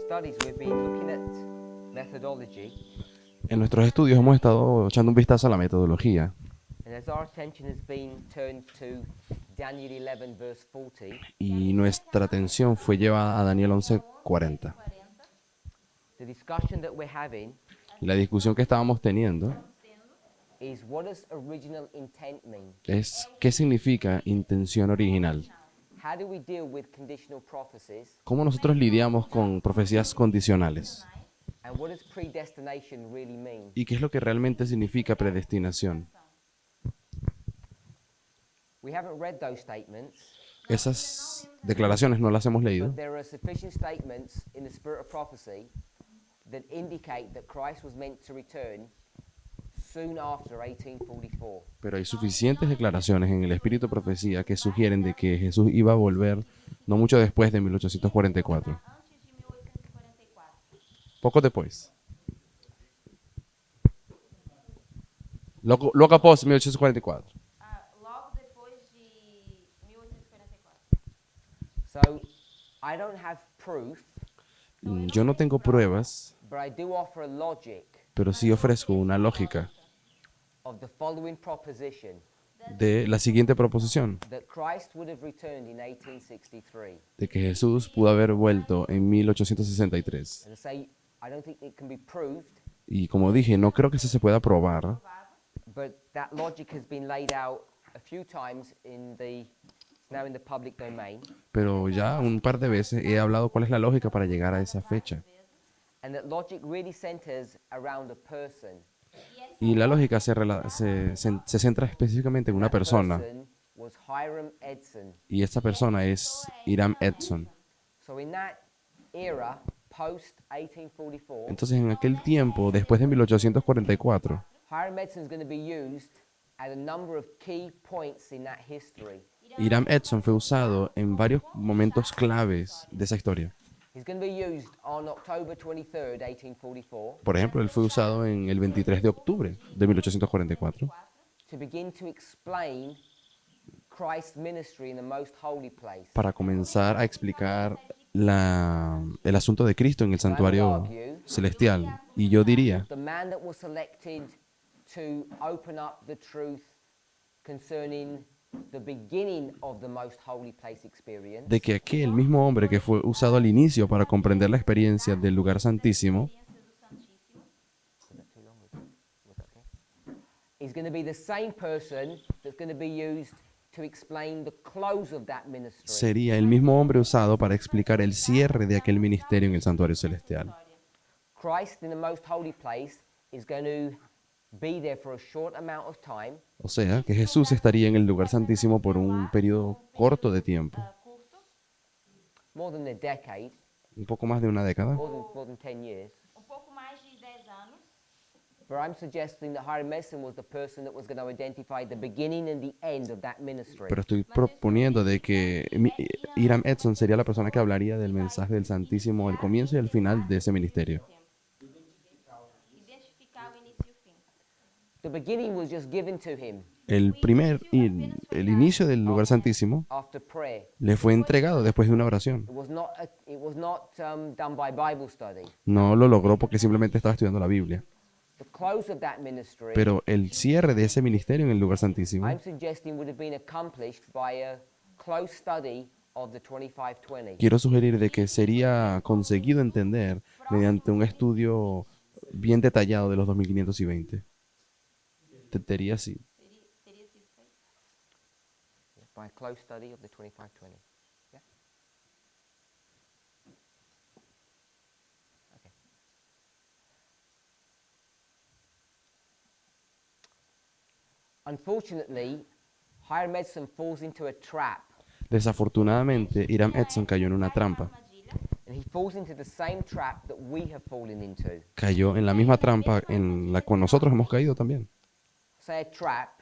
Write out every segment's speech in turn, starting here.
studies, we've been looking at methodology, En nuestros estudios hemos estado echando un vistazo a la metodología and as our attention has been turned to Daniel 11, verse 40, y nuestra atención fue llevada a Daniel 11:40. the discussion that we're having La discusión que estábamos teniendo is what does original intent mean? es qué significa intención original. How do we deal with conditional prophecies? ¿Cómo nosotros lidiamos con profecías condicionales? And what does predestination really mean? ¿Y qué es lo que realmente significa predestinación? We haven't read those statements, Esas declaraciones no las hemos leído, but there are sufficient statements in the spirit of prophecy that indicate that Christ was meant to return soon after 1844. pero hay suficientes declaraciones en el espíritu de profecía que sugieren de que Jesús iba a volver no mucho después de 1844, poco después. Logo após 1844. Logo depois de 1844. So I don't have proof, Yo no tengo pruebas, but I do offer a logic pero sí ofrezco una lógica of the following proposition de la siguiente proposición, that Christ would have returned in 1863. de que Jesús pudo haber vuelto en 1863. And I say I don't think it can be proved, Y como dije, no creo que eso se pueda probar, but that logic has been laid out a few times it's now in the public domain, pero ya un par de veces he hablado cuál es la lógica para llegar a esa fecha. and that logic really centers around a person. Y la lógica se centra específicamente en una That persona, person was Hiram Edson. y esta persona es Hiram Edson. So in that era, post 1844, Entonces, en aquel tiempo, después de 1844, Hiram Edson is going to be used at a number of key points in that history. Hiram Edson fue usado en varios momentos claves de esa historia. He's going to be used on October 23rd, 1844, Por ejemplo, él fue usado en el 23 de octubre de 1844 to begin to explain Christ's ministry in the most holy place. para comenzar a explicar el asunto de Cristo en el santuario celestial. Y yo diría The man that was selected to open up the truth concerning the beginning of the most holy place experience de que aquel mismo hombre que fue usado al inicio para comprender la experiencia del lugar santísimo is going to be the same person that's going to be used to explain the close of that ministry. sería el mismo hombre usado para explicar el cierre de aquel ministerio en el santuario celestial. Christ in the most holy place is going to be there for a short amount of time, O sea, que Jesús estaría en el lugar santísimo por un periodo corto de tiempo, more than a decade, un poco más de una década, more than 10 years. Pouco mais de 10 anos. But I'm suggesting that Hiram Edson was the person that was going to identify the beginning and the end of that ministry. pero estoy proponiendo de que Hiram Edson sería la persona que hablaría del mensaje del Santísimo al comienzo y al final de ese ministerio. Identificar o início e o fim. The beginning was just given to him El inicio del lugar santísimo after prayer. le fue entregado después de una oración. It was not done by Bible study. No lo logró porque simplemente estaba estudiando la Biblia. The close of that ministry, Pero el cierre de ese ministerio en el lugar santísimo, I'm suggesting would have been accomplished by a close study of the 2520. quiero sugerir de que sería conseguido entender mediante un estudio bien detallado de los 2520. Sería así. Teria sido feito. By a close study of the 2520. Yeah? Okay. Unfortunately, Hiram Edson falls into a trap, Desafortunadamente, Hiram Edson cayó en una trampa. Armadilha. and he falls into the same trap that we have fallen into. Cayó en la misma trampa en la cual nosotros hemos caído también. Say a trap,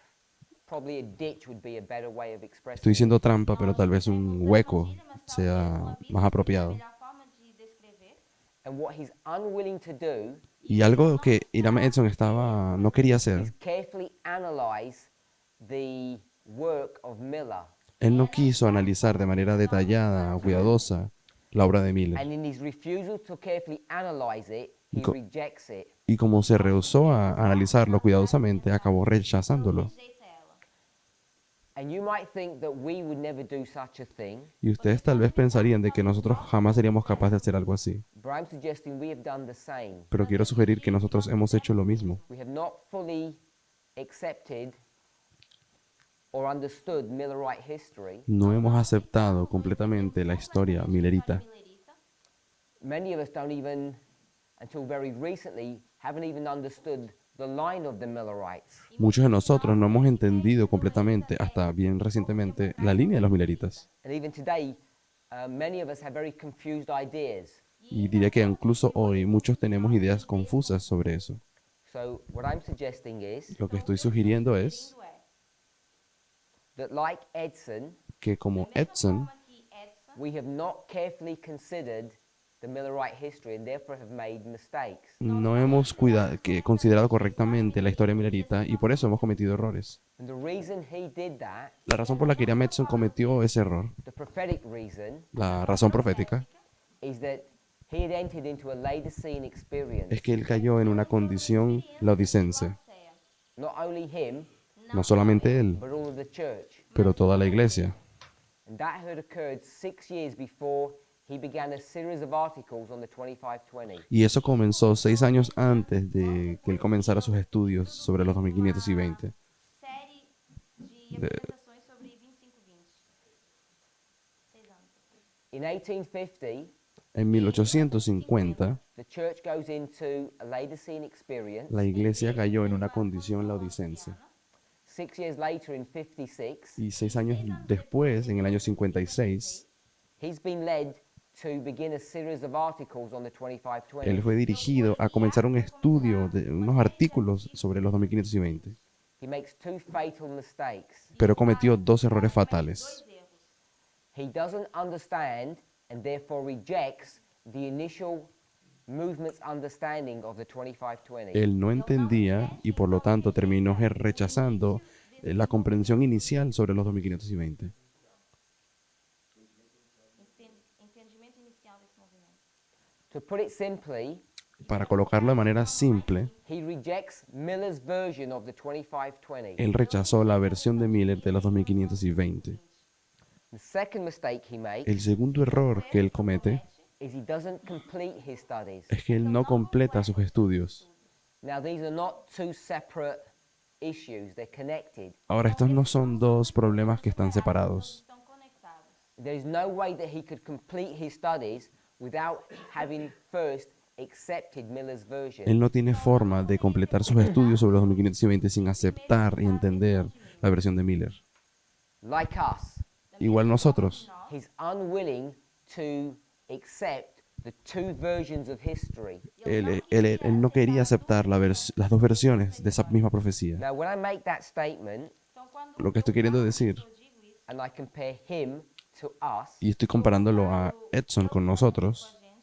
probably a ditch would be a better way of expressing Estoy it. diciendo trampa, pero tal vez un hueco sea más apropiado. A melhor forma de descrever. And what he's unwilling to do Y algo que Hiram Edson no quería is hacer, carefully analyze the work of Miller. él no quiso analizar de manera detallada, cuidadosa, la obra de Miller. And in his refusal to carefully analyze it, he Co- rejects it. Y como se rehusó a analizarlo cuidadosamente, acabó rechazándolo. Rejeita ela. And you might think that we would never do such a thing, Y ustedes tal vez pensarían de que nosotros jamás seríamos capaces de hacer algo así. but I'm suggesting we have done the same. Pero quiero sugerir que nosotros hemos hecho lo mismo. We have not fully accepted or understood Millerite history. No hemos aceptado completamente la historia millerita. Millerita. Many of us don't even, until very recently, haven't even understood the line of the Millerites. Muchos de nosotros no hemos entendido completamente, hasta bien recientemente, la línea de los milleritas. And even today, many of us have very confused ideas. Y diría que incluso hoy muchos tenemos ideas confusas sobre eso. So what I'm suggesting is Lo que estoy sugiriendo es Sugerindo é, that like Edson, que como da mesma Edson, forma que Edson, we have not carefully considered the Millerite history and therefore have made mistakes. no hemos considerado correctamente la historia millerita y por eso hemos cometido errores. And the reason he did that, La razón por la que Iriam Edson cometió ese error, the prophetic reason, la razón profética, is that he had entered into a Laodicean experience. es que él cayó en una condición laodicense. Laodiceia. Not only him, No solamente él, but all of the church. pero toda la iglesia. And that had occurred 6 years before he began a series of articles on the 2520. Y eso comenzó 6 años antes de que él comenzara sus estudios sobre los 2520. Série de apresentações sobre 2520. 6 anos. In 1850, En 1850, the church goes into a Laodicean experience. la iglesia cayó en una condición laodicense. 6 years later, in 56, Y 6 años después, en el año 56, he's been led to begin a series of articles on the él 2520. fue dirigido a comenzar un estudio de unos artículos sobre los 2520. He makes two fatal mistakes. Pero cometió 2 errores fatales. Dois erros. He doesn't understand and therefore rejects the initial movement's understanding of the 2520. Él no entendía y por lo tanto terminó rechazando la comprensión inicial sobre los 2520. Entendimento inicial desse movimento. To put it simply, Para colocarlo de manera simple, he rejects Miller's version of the 2520. él rechazó la versión de Miller de los 2520. The second mistake he makes El segundo error que él comete is he doesn't complete his studies. es que él no completa sus estudios. Now, these are not two separate issues, they're connected. Ahora, estos no son 2 problemas que están separados. Estão conectados. There is no way that he could complete his studies without having first accepted Miller's version. Él no tiene forma de completar sus estudios sobre los 2520 sin aceptar y entender la versión de Miller. Like us, Igual nosotros, he's unwilling to accept the two versions of history. él no quería aceptar las 2 versiones de esa misma profecía. Now, when I make that statement Então, quando Lo que estoy queriendo decir, eu digo isso, and I compare him to us, y estoy comparándolo a Edson con nosotros, a gente,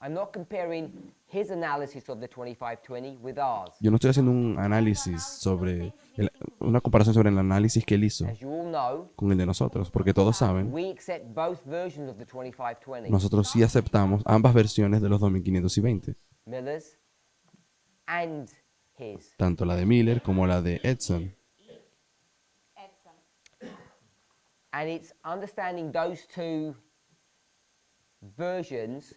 I'm not comparing his analysis of the 2520 with ours. yo no estoy haciendo un análisis una comparación sobre el análisis que él hizo As you all know, con el de nosotros, porque todos saben, we accept both versions of the 2520, nosotros sí aceptamos ambas versiones de los 2520, Miller's and his. tanto la de Miller como la de Edson. Edson. And it's understanding those two versions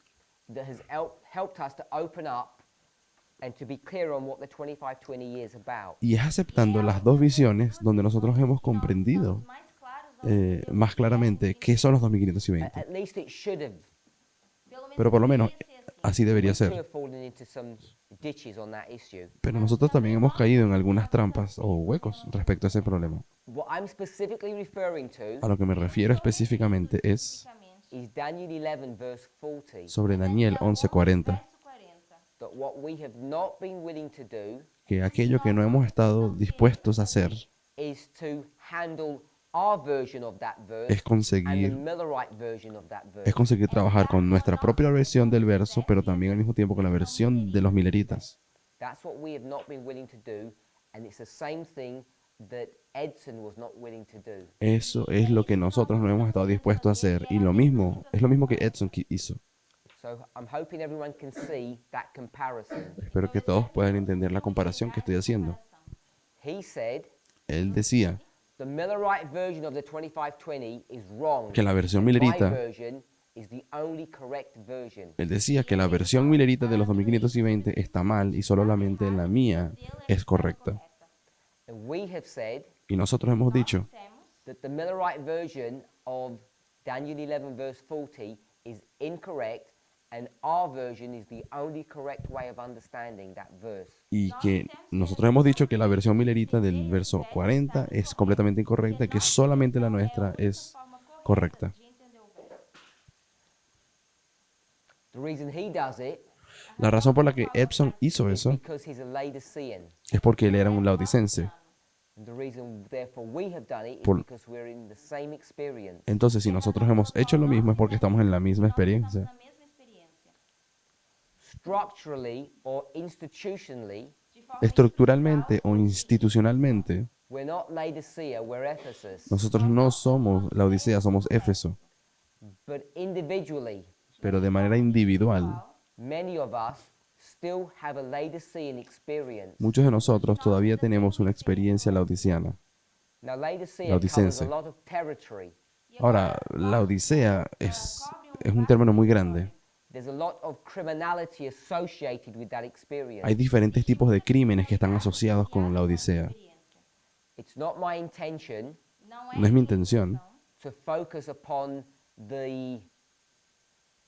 that has helped us to open up and to be clear on what the 2520 is about. Y es aceptando las 2 visiones donde nosotros hemos comprendido Os mais claros, más claramente qué son los 2520. At least it should have. pelo menos Pero por lo menos deveria ser assim. así debería We could ser. have fallen into some ditches on that issue. Pero nosotros también hemos caído en algunas trampas o huecos respecto a ese problema. What I'm specifically referring to A lo que me refiero específicamente es Especificamente, is Daniel 11, verse 40. sobre Daniel 11:40, verso 40. That what we have not been willing to do que aquello que no hemos estado dispuestos a hacer is to handle our version of that verse es and the conseguir, Millerite version of that verse. es conseguir trabajar con nuestra propia versión del verso, pero también al mismo tiempo con la versión de los milleritas. That's what we have not been willing to do, and it's the same thing that Edson was not willing to do. Eso es lo que nosotros no hemos estado dispuestos a hacer. Y lo mismo, es lo mismo que Edson hizo. So I'm hoping everyone can see that comparison. Espero que todos puedan entender la comparación que estoy haciendo. He said Él decía the Millerite version of the 2520 is wrong. que la versión and my millerita, version is the only correct version. él decía que la versión millerita de los 2520 está mal y solamente la mía es correcta. And we have said Y nosotros hemos dicho that the Millerite version of Daniel 11 verse 40 is incorrect, and our version is the only correct way of understanding that verse. y que nosotros hemos dicho que la versión millerita del verso 40 es completamente incorrecta, que solamente la nuestra es correcta. The reason he does it La razón por la que Epson hizo is eso because he's a Laodicean. es porque él era un laodicense. And the reason therefore we have done it is Por- because we're in the same experience. Entonces, si nosotros hemos hecho lo mismo es porque estamos en la misma experiencia. Structurally or institutionally, Estructuralmente o institucionalmente, we're not Laodicea, we're Ephesus. nosotros no somos la Odisea, somos Éfeso. But individually, Pero de manera individual, many of us still have a Laodicean experience. muchos de nosotros todavía tenemos una experiencia laodiciana. Now, Laodicea covers Laodicense. a lot of territory. Ahora, la Odisea es un término muy grande. There's a lot of criminality associated with that experience. Hay diferentes tipos de crímenes que están asociados con la Odisea. It's not my intention No es mi intención to focus upon the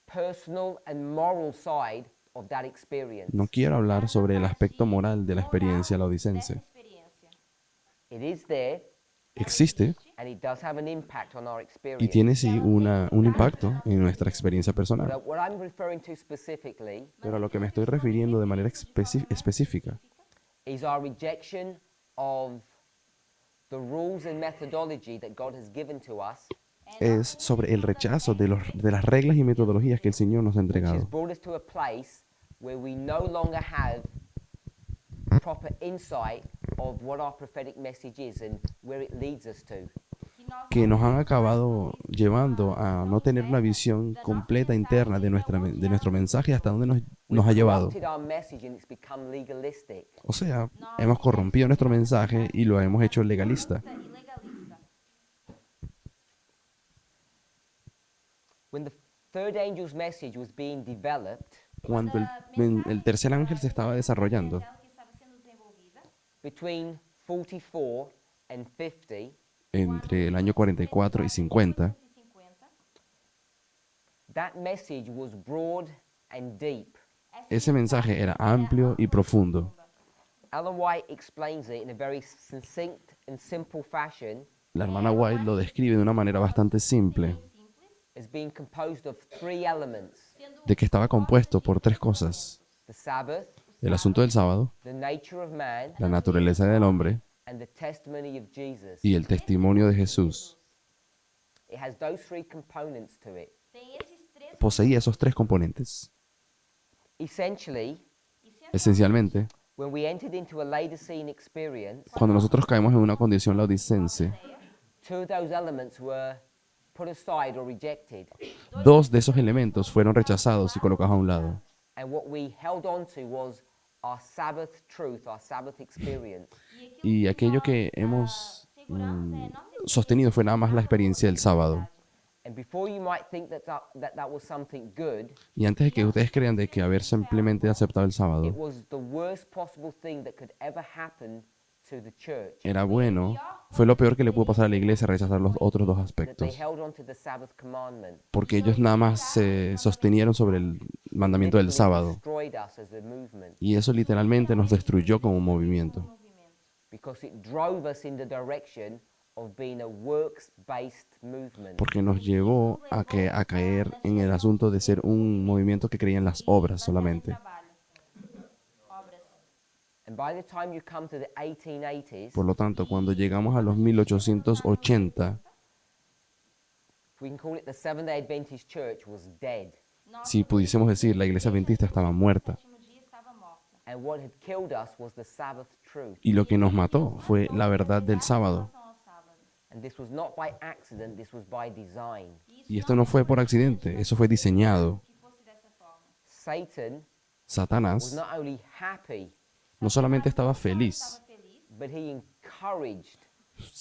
personal and moral side of that experience. No quiero hablar sobre el aspecto moral de la experiencia laodicense. It is there, Existe and it does have an impact on our y experience. tiene sí un impacto en nuestra experiencia But personal. what I'm referring to specifically Pero a lo que me estoy refiriendo de manera específica is our rejection of the rules and methodology that God has given to us, es sobre el rechazo de las reglas y metodologías que el Señor nos ha which has entregado, brought us to a place where we no longer have proper insight of what our prophetic message is and where it leads us to. que nos han acabado llevando a no tener una visión completa interna de nuestro mensaje hasta dónde nos ha We've llevado. corrupted our message and it's become legalistic. O sea, hemos corrompido nuestro mensaje y lo hemos hecho legalista. When the third angel's message was being developed, Cuando el tercer ángel se estaba desarrollando, between 44 and 50, entre el año 44 y 50, that message was broad and deep. ese mensaje era amplio y profundo. Ellen White explains it in a very succinct and simple fashion La hermana White lo describe de una manera bastante simple, as being composed of three elements: de que estaba compuesto por tres cosas: the Sabbath, el asunto del sábado, the nature of man, la naturaleza del hombre and the testimony of Jesus. y el testimonio de Jesús. It has those three components to it. Poseía esos tres componentes. Essentially, Esencialmente, when we entered into a Laodicean experience, cuando nosotros caemos en una condición laodicense, two of those elements were put aside or rejected. dos de esos elementos fueron rechazados y colocados a un lado. And what we held on to was our Sabbath truth, our Sabbath experience. Y aquello que hemos sostenido fue nada más la experiencia del sábado. And before you might think that was something good, Y antes de que ustedes crean de que haber simplemente aceptado el it sábado was the worst possible thing that could ever happen to the church. era bueno, fue lo peor que le pudo pasar a la iglesia rechazar los otros dos That they aspectos. held on to the Sabbath commandment. Porque ellos nada más se sostenieron sobre el mandamiento del Literally sábado. destroyed us as a movement Y eso literalmente nos destruyó como movimiento. because it drove us in the direction of being a works-based movement. Porque nos llevó a caer en el asunto de ser un movimiento que creía en las obras solamente. And by the time you come to the 1880s, Por lo tanto, cuando llegamos a los 1880, we can call it the Seventh-day Adventist Church was dead. si pudiésemos decir, la iglesia adventista estaba muerta. And And what had killed us was the Sabbath truth. Y lo que nos mató fue la verdad del sábado. Relação ao sábado. And this was not by accident, this was by design. E isso Y esto no fue por accidente, eso fue diseñado. que fosse dessa forma. Satan was Satanás not only happy, no solamente estaba Estava feliz, feliz, but he encouraged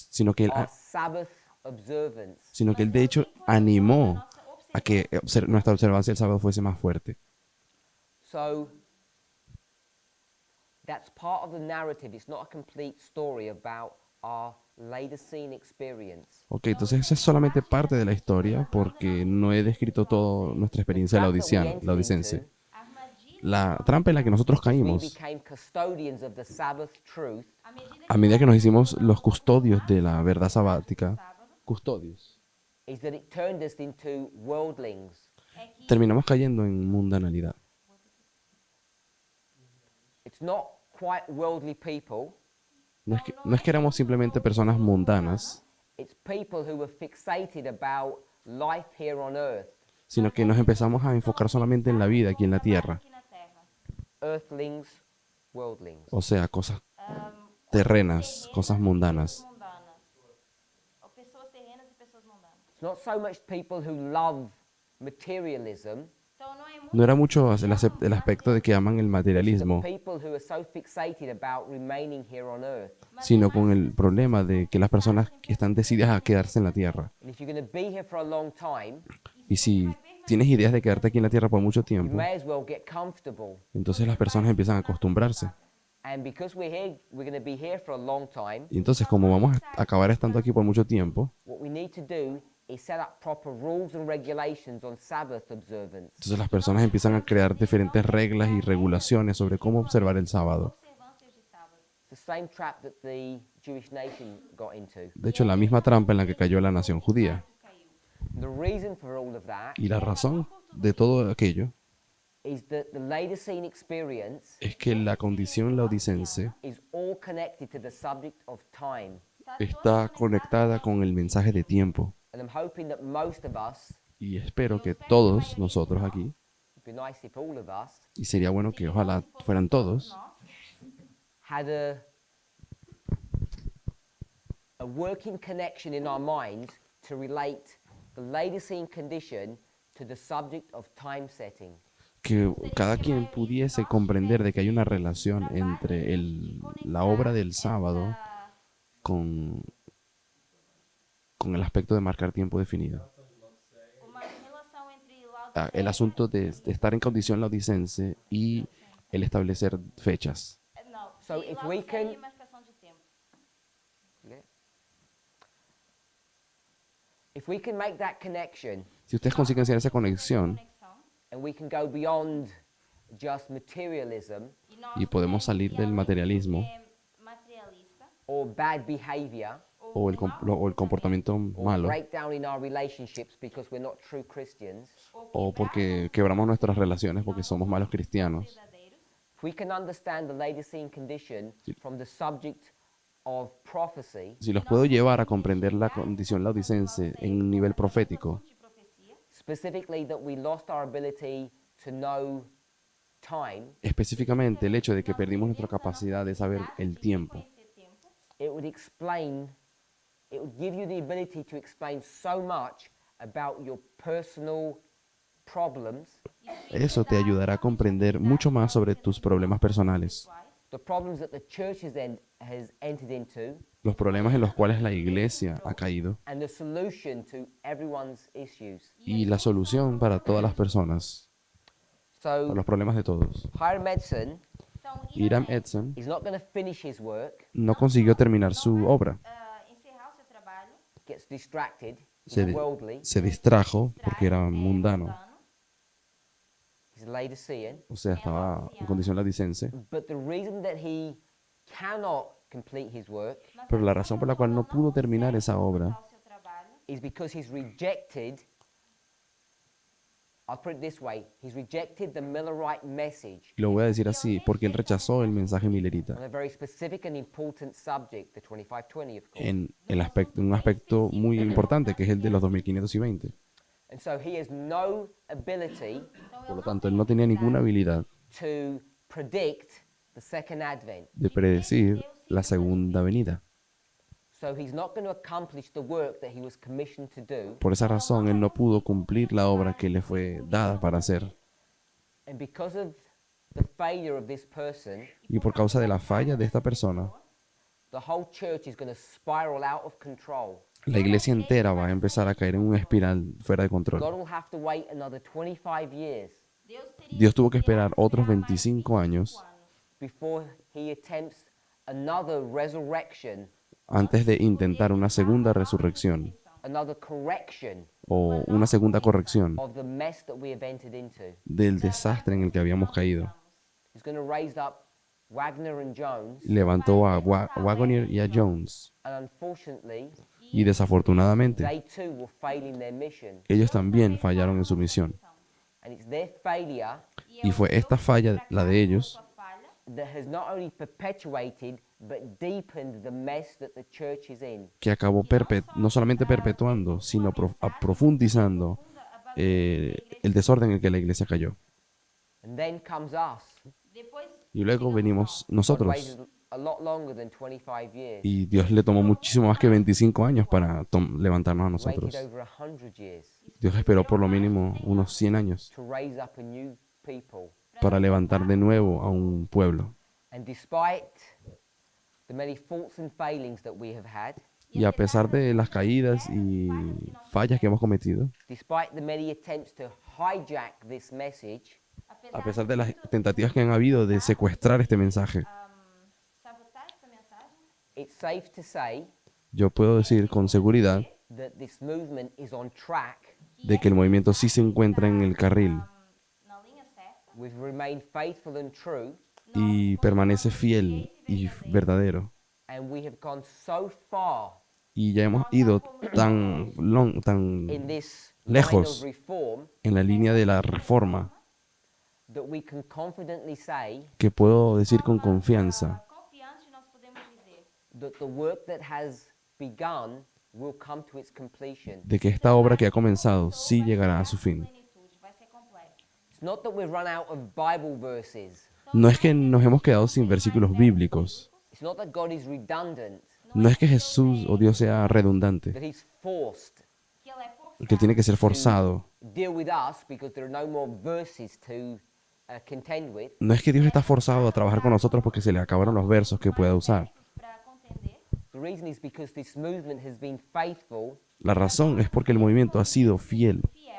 sino que él, our Sabbath observance. de hecho animó a que nuestra observancia del sábado fuese más fuerte. So that's part of the narrative. It's not a complete story about our Laodicean experience. Ok, entonces eso es solamente parte de la historia porque no he descrito toda nuestra experiencia Trap that we entered laodicense. into, a armadilha, La trampa en la que nosotros we caímos became custodians of the Sabbath truth, à medida a medida que nos hicimos los custodios de la verdad sabática, sábado, custodios, is that it turned us into worldlings. é que terminamos cayendo en mundanalidad. It's not quite worldly people. No es que éramos simplemente personas mundanas, It's people who were fixated about life here on earth. sino que nos empezamos a enfocar solamente en la vida aquí en la tierra. aqui na terra. Earthlings, worldlings. O sea, cosas Ahm, terrenas, cosas mundanas. mundanas. Ou pessoas terrenas e pessoas mundanas. It's not so much people who love materialism, Então não é muito No era mucho el aspecto de que aman el the materialismo, people who are so fixated about remaining here on earth. sino con el problema de que las personas que están decididas a quedarse en la tierra. And if you're going to be here for a long time, Y si tienes ideas de quedarte aquí en la tierra por mucho you tiempo, may as well get comfortable. entonces las personas empiezan a acostumbrarse. And because we're going to be here for a long time, Y entonces, como vamos a acabar estando aquí por mucho tiempo, what we need to do is set up proper rules and regulations on Sabbath observance. entonces las personas empiezan a crear diferentes reglas y regulaciones sobre cómo observar el sábado. observâncias de sábado. It's the same trap that the Jewish nation got into. De hecho, la misma trampa en la que cayó la nación judía. Caiu. The reason for all of that Y la razón de todo aquello is that the Laodicean experience es que la condición laodicense is all connected to the subject of time. está conectada con el mensaje de tiempo. And I'm hoping that most of us, Y espero que todos nosotros aquí, it'd be nice if all of us, y sería bueno que ojalá fueran todos, had a working connection in our minds to relate the Laodicean condition to the subject of time setting. que cada quien pudiese comprender de que hay una relación entre la obra del sábado con el aspecto de marcar tiempo definido. Uma relação entre El asunto de estar en condición laodicense y el establecer fechas. Não, So e if lá we seria can- marcação de tempo. Yeah. If we can make that connection Si ustedes consiguen hacer esa conexión Conexão. and we can go beyond just materialism E nós y podemos salir del materialismo materialista or bad behavior o el comportamiento or malo, breakdown in our relationships because we're not true Christians, o porque quebramos nuestras relaciones porque somos malos cristianos, verdadeiros. if we can understand the Laodicean condition from the subject of prophecy, si los puedo llevar a comprender la condición laodicense en un nivel profético, De profecia, specifically that we lost our ability to know time, específicamente el hecho de que perdimos nuestra capacidad de saber el tiempo, conhecer tempo, it would explain, it would give you the ability to explain so much about your personal problems, eso te ayudará a comprender mucho más sobre tus problemas personales, the problems that the church has entered into, los problemas en los cuales la iglesia ha caído and the solution to everyone's issues. y la solución para todas las personas, So, para los problemas de todos. Hiram Edson Então, Hiram Edson is not going to finish his work, no consiguió terminar su obra, encerrar o seu trabalho, gets distracted, se, he's worldly, se distrajo porque era mundano, he's Laodicean, o sea, estaba en condición laodicense, but the reason that he cannot complete his work pero la razón por la cual no pudo terminar esa obra o seu trabalho, is because he's rejected, I'll put it this way, he's rejected the Millerite message y lo voy a decir así, porque él rechazó el mensaje milerita on a very specific and important subject, the 2520, of course. en un aspecto muy importante, que es el de los 2520. And so he has no ability Por lo tanto, él no tenía ninguna habilidad to predict the second advent. de predecir la segunda venida. So he's not going to accomplish the work that he was commissioned to do. Por esa razón, él no pudo cumplir la obra que le fue dada para hacer. And because of the failure of this person, Y por causa de la falla de esta persona, the whole church is going to spiral out of control. la iglesia entera va a empezar a caer en una espiral fuera de God control. will have to wait another 25 years Dios tuvo que esperar otros 25 años before he attempts another resurrection, antes de intentar una segunda resurrección another correction o una segunda corrección of the mess that we have entered into. del desastre en el que habíamos caído. He's going to raise up Wagner and Jones, Levantó a Wagner y a Jones and unfortunately, y desafortunadamente they too will fail in their mission. ellos también fallaron en su misión. And it's their failure Y fue esta falla, la de ellos, that has not only perpetuated but deepened the mess that the church is in. que acabó no solamente perpetuando, sino profundizando el desorden en el que la iglesia cayó. And then comes us. Y luego venimos God nosotros. waited a lot longer than 25 years. Y Dios le tomó muchísimo más que 25 años para levantarnos a Waited nosotros. over 100 years Dios esperó por lo mínimo unos 100 años to raise up a new people. para levantar de nuevo a un pueblo. And despite the many faults and failings that we have had, Y a pesar de las caídas y fallas que hemos cometido, despite the many attempts to hijack this message, a pesar de las tentativas que han habido de secuestrar este mensaje, sabotar essa mensagem, it's safe to say yo puedo decir con seguridad that this movement is on track. de que el movimiento sí se encuentra en el carril na linha certa, We've remained faithful and true, y permanece fiel y verdadero. and we have gone so far Y ya hemos ido tan in this lejos line of reform en la línea de la reforma that we can confidently say que puedo decir con confianza confiante nós podemos dizer that the work that has begun will come to its completion. de que esta obra que ha comenzado sí llegará a su fin. plenitude, vai ser completa. It's not that we've run out of Bible verses. No es que nos hemos quedado sin versículos bíblicos. It's not that God is redundant, No es que Jesús o Dios sea redundante, that He's forced Que ela é forçada que tiene que ser forzado. to deal with us because there are no more verses to contend with. No es que Dios está forzado a trabajar con nosotros porque se le acabaron los versos que pueda usar. para contender. The reason is because this movement has been faithful, La razón es porque el movimiento ha sido fiel Fiel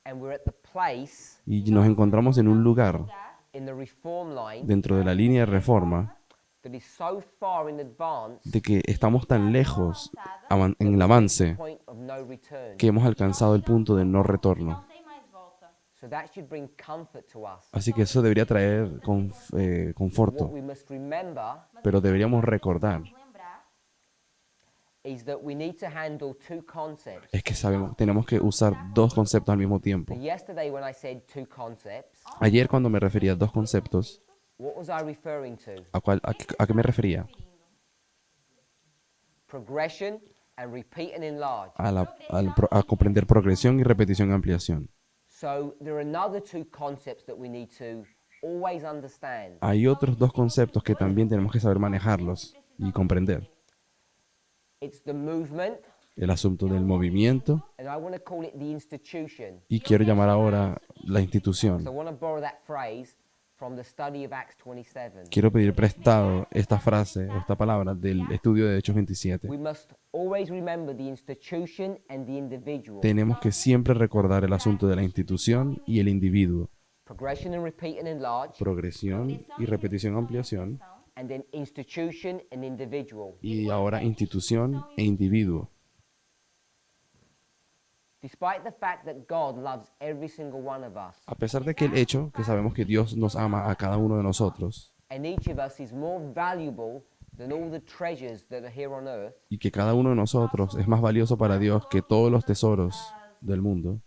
and we're at the place y nos encontramos en un lugar in the reform line dentro de la línea de reforma that is so far in advance, de que estamos tan lejos en el avance point of no return. que hemos alcanzado el punto de no retorno. não tem mais volta. So that should bring comfort to us. Así que eso debería traer What conforto, we must remember pero deberíamos recordar Lembrar is that we need to handle two concepts. es que tenemos que usar dos conceptos al mismo tiempo. Yesterday when I said two concepts, Ayer cuando me refería a dos conceptos, what was I referring to? ¿a qué me refería? Progression and repeat and enlarge. A comprender progresión y repetición y ampliación. So there are another two concepts that we need to always understand. Hay otros dos conceptos que también tenemos que saber manejarlos y comprender. It's the movement, El asunto del movimiento and I want to call it the institution. y quiero llamar ahora la institución. So I want to borrow that phrase from the study of Acts 27. Quiero pedir prestado esta frase, esta palabra del estudio de Hechos 27. We must always remember the institution and the individual. Tenemos que siempre recordar el asunto de la institución y el individuo. Progression and repeat and enlarge, Progresión y repetición, ampliación. and then institution and individual. Y ahora institución e individuo. Despite the fact that God loves every single one of us, A pesar de que el hecho que sabemos que Dios nos ama a cada uno de nosotros and each of us is more valuable than all the treasures that are here on earth, y que cada uno de nosotros es más valioso para Dios que todos los tesoros del mundo,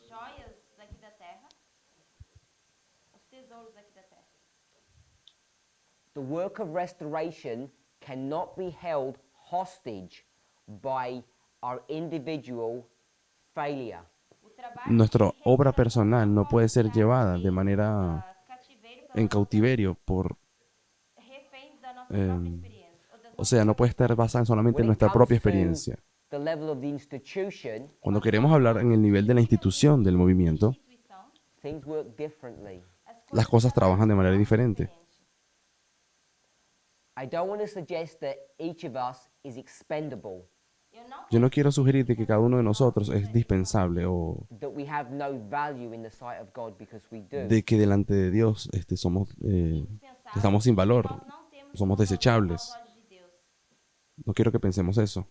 joias daqui da terra, os tesouros daqui da terra. the work of restoration cannot be held hostage by our individual failure. O trabalho nuestra obra personal no puede ser llevada de manera cativeiro en cautiverio por experiência. Ou das O sea, no puede estar basada solamente en When it nuestra propia comes to experiencia. the level of the institution, Cuando queremos hablar en el nivel de la institución del movimiento, instituição, things work differently. las cosas trabajan de manera diferente. I don't want to suggest that each of us is expendable, Yo no quiero sugerir de que cada uno de nosotros es dispensable o that we have no value in the sight of God, because we do. de que delante de Dios estamos sin valor, somos desechables. No quiero que pensemos eso.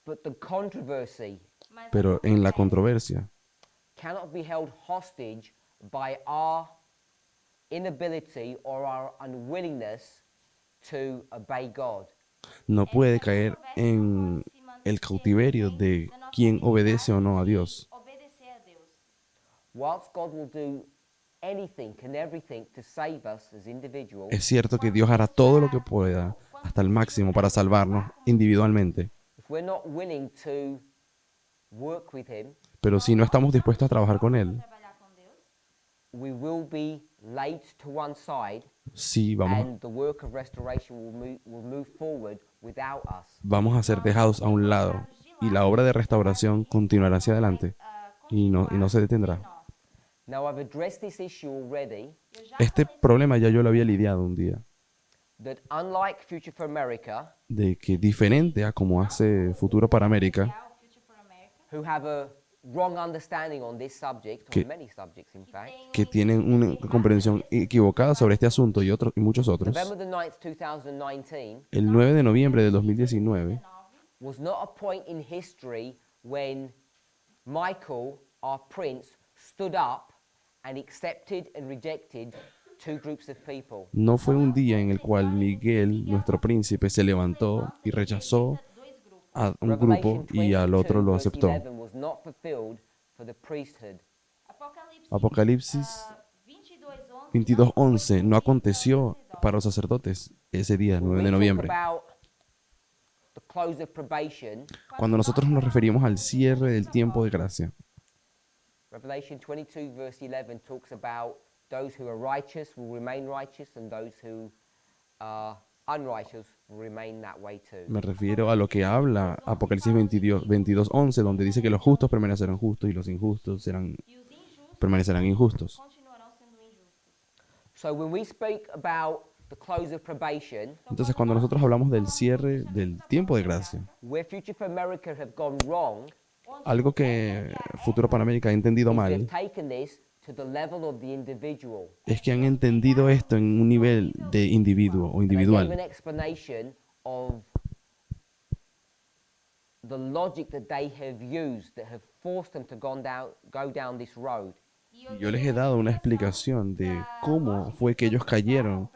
But the controversy Pero en la controversia cannot be held hostage by our inability or our unwillingness to obey God. no puede caer en el cautiverio de quién obedece o no a Dios. Obedecer a Deus. Whilst God will do anything and everything to save us as individuals, Es cierto que Dios hará todo lo que pueda hasta el máximo para salvarnos individualmente, if we're not willing to work with Him, pero si no estamos dispuestos a trabajar con Él, Trabalhar com Deus, we will be laid to one side, sí and the work of restoration will move forward without us. vamos a ser dejados a un lado y la obra de restauración continuará hacia adelante y no se detendrá. Now, I've addressed this issue already, eu já Este falei problema ya yo lo había lidiado un día, that unlike Future for America, de que diferente a como hace Futuro para América, sobre o Future for America, who have a wrong understanding on this subject, or Que- many subjects in fact, que tienen una comprensión equivocada sobre este asunto y muchos otros, November the 9th, 2019, el 9 de noviembre de 2019 was not a point in history when Michael, our prince, stood up and accepted and rejected two groups of people. no fue un día en el cual Miguel, nuestro príncipe, se levantó y rechazó dois grupos. a un grupo y al otro lo aceptó. Revelation 22, verse 11 was not fulfilled for the priesthood. Apocalipse, Apocalipsis 22:11 22:11 no aconteció para los sacerdotes ese día, When 9 de we talk noviembre. about the close of probation, Cuando nosotros nos referimos al cierre del tiempo de gracia, Revelation 22, verse 11 talks about those who are righteous will remain righteous, and those who are unrighteous will remain that way too. me refiero a lo que habla Apocalipsis 22:11, donde dice que los justos permanecerán justos y los injustos e os injustos permanecerán injustos. continuarão sendo injustos. So when we speak about the close of probation, Entonces, cuando nosotros hablamos del cierre del tiempo de gracia, where Future for America have gone wrong algo que Futuro para América ha entendido is they've mal taken this to the level of the individual. es que han entendido esto en un nivel de individuo o And I gave an individual. explanation of the logic that they have used that have forced them to go down this road. Yo les he dado una explicación de cómo fue que ellos cayeron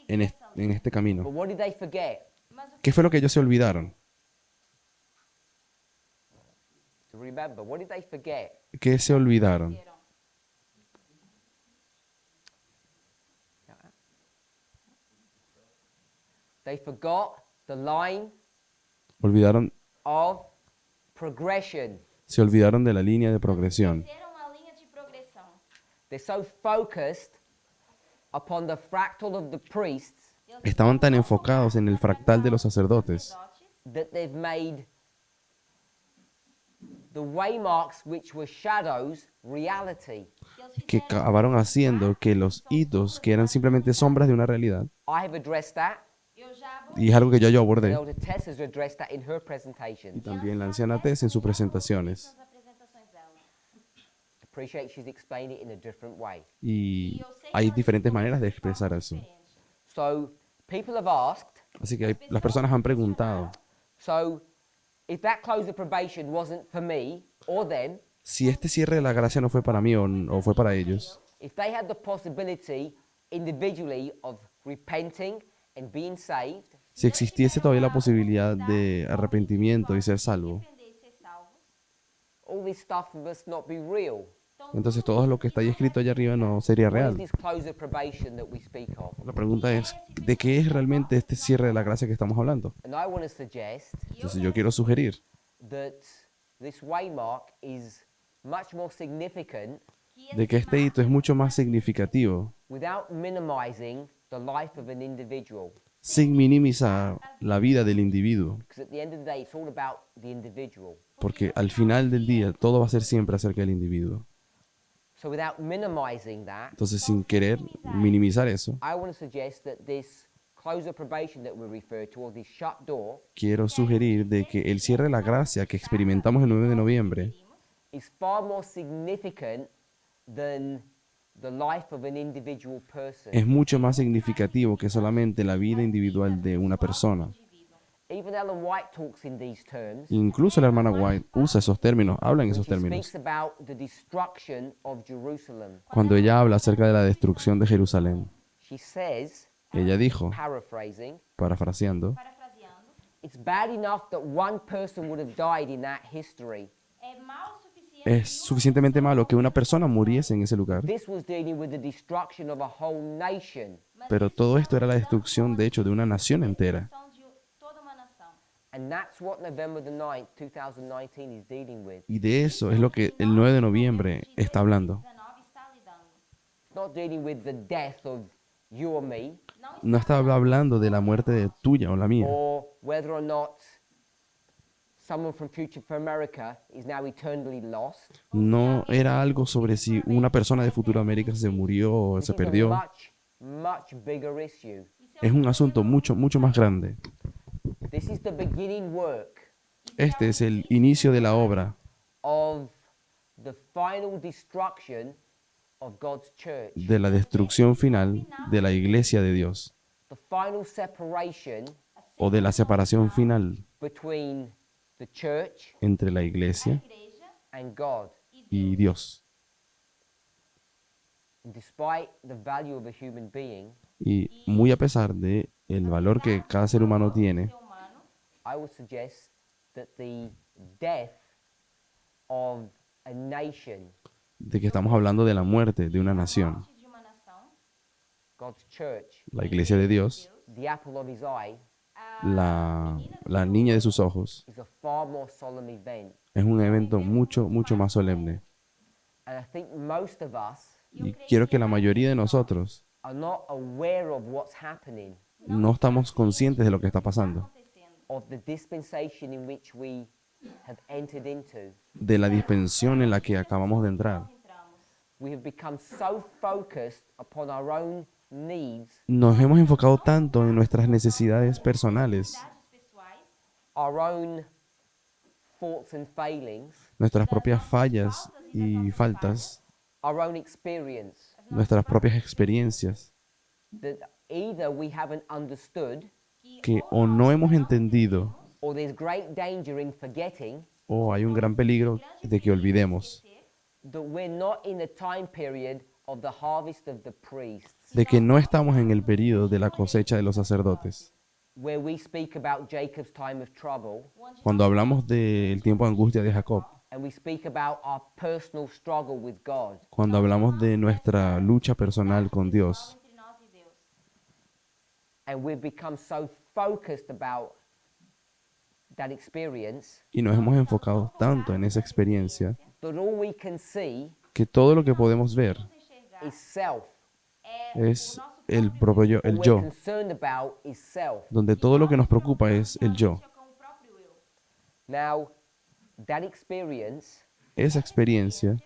en este But camino. what did they forget? ¿Qué fue lo que ellos se olvidaron? To remember, what did they forget? ¿Qué se olvidaron? They forgot the line Olvidaron, of progression. se olvidaron de la línea de progresión. Esqueceram a linha de progressão. They're so focused upon the fractal of the priests Eles Estaban tan enfocados en el fractal de los sacerdotes sacerdotes that they've made the waymarks, which were shadows, reality. que acabaron haciendo que los hitos, que eran simplemente sombras de una realidad, I have addressed that. Eu já y es algo que ya yo abordé, Elder Tess has addressed that in her y presentation. también la anciana Tess en sus presentaciones, nas apresentações dela. Appreciate she's explained it in a different way. y hay diferentes maneras de expresar eso. So people have asked, Así que las personas han preguntado, so if that close of probation wasn't for me or them, si este cierre de la gracia no fue para mí o fue para ellos, if they had the possibility individually of repenting and being saved, si existiese todavía la posibilidad de arrepentimiento y ser salvo, Arrepender e ser salvos. all this stuff must not be real. entonces todo lo que está ahí escrito allá arriba no sería What is real. this close of probation that we speak of? La pregunta es, ¿de qué es realmente este cierre de la gracia que estamos hablando? And I want to suggest Entonces yo quiero sugerir that this waymark is much more significant de que este hito es mucho más significativo, without minimizing the life of an individual. sin minimizar la vida del individuo, Because at the end of the day, it's all about the individual. porque al final del día todo va a ser siempre acerca del individuo. So without minimizing that, Entonces, sin querer minimizar eso, I want to suggest that this close of probation that we refer to, or this shut door, quiero sugerir de que el cierre de la gracia que experimentamos el 9 de noviembre is far more significant than the life of an individual person. es mucho más significativo que solamente la vida individual de una persona. Even Ellen White talks in these terms, Incluso la hermana White usa esos términos, habla en when esos she términos, speaks about the destruction of Jerusalem. cuando ella habla acerca de la destrucción de Jerusalén. She says, Ella dijo, paraphrasing, parafraseando, Parafraseando, it's bad enough that one person would have died in that history. é mal o suficiente es suficientemente malo que una persona muriese en ese lugar, This was dealing with the destruction of a whole nation. pero todo esto era la destrucción, de hecho, de una nación entera. de toda uma nação. And that's what November the 9th, 2019 is dealing with. Y de eso es lo que el 9 de noviembre está hablando. 19 está lidando. It's not dealing with the death of you or me, No está hablando de la muerte de tuya o la mía, or whether or not someone from Future for America is now eternally lost. no era algo sobre si una persona de Futuro América se murió o This se is a perdió. much bigger issue. Es un asunto mucho, mucho más grande. This is the beginning work Este es el inicio de la obra of the final destruction of God's church, de la destrucción final de la iglesia de Dios, the final separation o de la separación final between the church entre la iglesia Igreja and God. y Dios. And despite the value of a human being, Y muy a pesar de el valor que cada ser humano tiene, ser humano, I would suggest that the death of a nation, de que estamos hablando de la muerte de una nación, morte de uma nação, God's church, la iglesia de Dios, the apple of his eye, la niña de sus ojos, is a far more solemn event. es un evento mucho, mucho más solemne. And I think most of us Y quiero que la mayoría de nosotros are not aware of what's happening, no estamos conscientes de lo que está pasando, acontecendo. of the dispensation in which we have entered into. de la dispensión en la que acabamos de entrar. Entramos. We have become so focused upon our own needs, Nos hemos enfocado tanto en nuestras necesidades personales, Necessidades pessoais, our own faults and failings, nuestras propias fallas y faltas, our own experience, nuestras propias experiencias, that either we haven't understood que o no hemos entendido or there's great danger in forgetting o hay un gran peligro de que olvidemos, that we're not in the time period of the harvest of the priests, de que no estamos en el periodo de la cosecha de los sacerdotes. where we speak about Jacob's time of trouble Cuando hablamos del tiempo de angustia de Jacob, and we speak about our personal struggle with God. cuando hablamos de nuestra lucha personal con Dios, entre nós e Deus. And we've become so focused about that experience y nos hemos enfocado tanto en esa experiencia, that all we can see que todo lo que podemos ver Enxergar is self. es el propio yo, All el we're yo, concerned about is self. donde todo lo que nos preocupa es el yo. com o próprio eu. Now, that experience Esa experiencia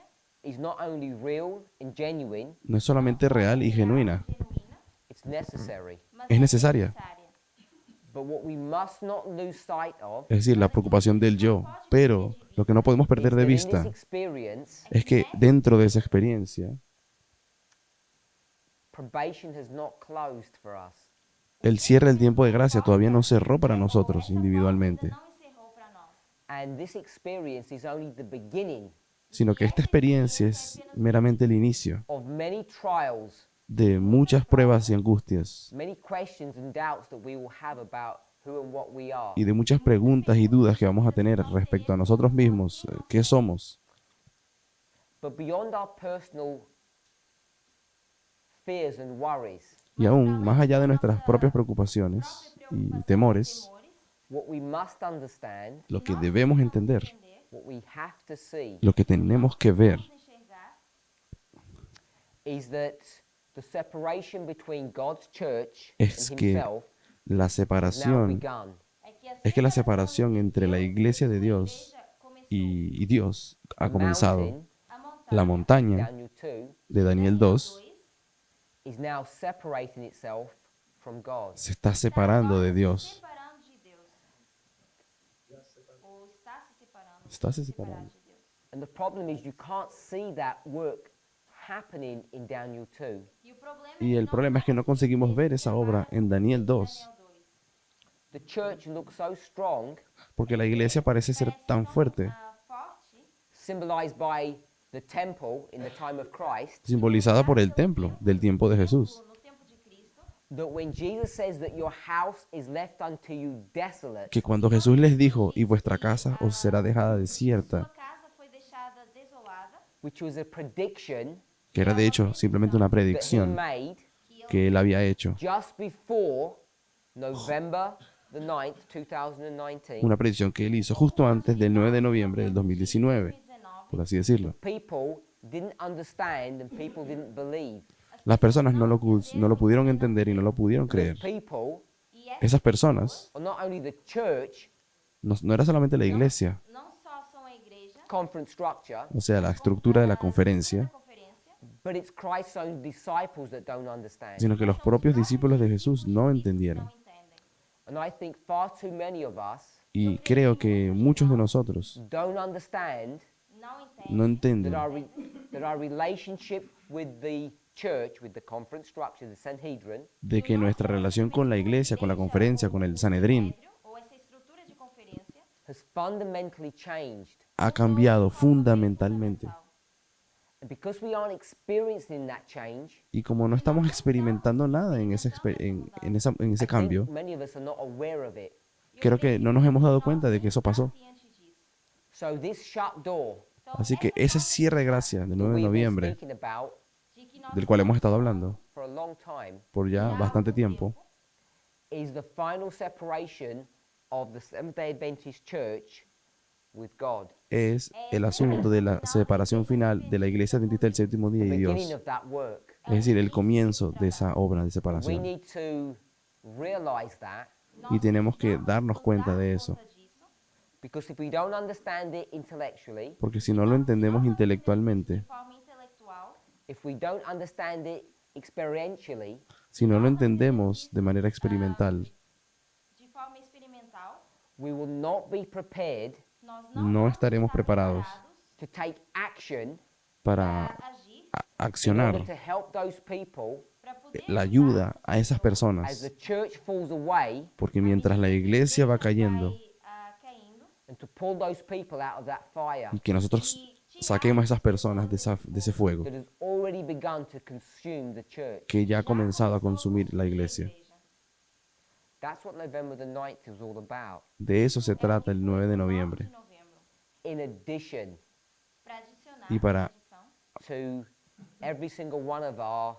is not only real and genuine, no es solamente real y genuina, Genuína, it's necessary. mas es necesaria. But what we must not lose sight of Es decir, la preocupación del yo. Pero lo que no podemos is perder that de in vista this experience, es que dentro de esa experiencia, probation has not closed for us. el cierre del tiempo de gracia todavía no cerró para nosotros individualmente, não encerrou para nós. And this experience is only the beginning sino que esta experiencia es meramente el inicio of many trials, de muchas pruebas y angustias many questions and doubts that we will have about who and what we are. y de muchas preguntas y dudas que vamos a tener respecto a nosotros mismos, qué somos. But beyond our personal fears and worries, Y aún más allá de nuestras propias preocupaciones y temores, Temores, what we must understand, lo que debemos entender, entender, what we have to see, lo que tenemos que ver, enxergar, is that the separation between God's church es and que himself la has now separación, begun. es que la separación entre la iglesia de Dios y Dios ha The comenzado. mountain La in montaña Daniel 2 de Daniel 2 is now separating itself from God. se está separando de Dios. Separando de Deus. Ou está se separando. Está se separar separando. de Deus. And the problem is you can't see that work happening in Daniel 2 E o problema Y el problema es que no conseguimos ver esa obra en Daniel 2, Daniel 2. the church looks so strong, porque la iglesia parece ser tan fuerte, Forte, symbolized by the temple in the time of Christ, simbolizada por el templo del tiempo de Jesús, no tempo de Cristo, that when Jesus says that your house is left unto you desolate, que cuando Jesús les dijo, y vuestra casa os será dejada desierta, sua casa foi deixada desolada, which was a prediction que era de hecho simplemente una that he predicción made que él había hecho, just before November the 9th, 2019, una predicción que él hizo justo antes del 9 de noviembre del 2019, 2019, por así decirlo. people didn't understand and people didn't believe. Las personas no lo pudieron entender y no lo pudieron creer. People e essa Esas personas are not only the church no era solamente la iglesia, não só são a igreja, conference structure, o sea, la estructura de la conferencia, conferência, but it's Christ's own disciples that don't understand. sino que los propios discípulos de Jesús no entendieron. não entendem. And I think far too many of us Y creo que muchos de nosotros don't understand Não entendem no entienden that our relationship with the church, with the conference structure, the Sanhedrin, de que nuestra relación con la iglesia, con la conferencia, con el Sanedrín, ou essa estrutura de conferência has fundamentally changed. ha cambiado fundamentalmente. And because we aren't experiencing that change, Y como no estamos experimentando nada en ese I think cambio, many of us are not aware of it. creo que no nos hemos dado cuenta de que eso pasó. ciente disso. So this shut door Así que ese cierre de gracia del 9 de we've been noviembre, speaking about De que nós del cual hemos estado hablando for a long time por ya bastante tiempo, is the final separation of the Seventh-day Adventist Church with God. es el asunto de la separación final de la iglesia adventista del séptimo día The y beginning Dios. of that work. Es decir, el comienzo de esa obra de We separación. need to realize that, Y tenemos que darnos cuenta de eso, conta disso, because if we don't understand it intellectually, porque si no lo entendemos intelectualmente, de forma intelectual, if we don't understand it experientially, si no lo entendemos de manera experimental, de forma experimental, we will not be prepared nós no vamos estaremos estar preparados to take action para agir in order accionar to help those people para poder la ayuda a esas as personas, the church falls away, porque mientras la iglesia va cayendo caindo and to pull those people out of that fire y que nosotros saquemos a esas personas de ese fuego that has already begun to consume the church. que ya ha comenzado a consumir la iglesia. That's what November the 9th is all about. De eso se trata el 9 de noviembre. de novembro, In addition para adicionar Y para- adição, to every single one of our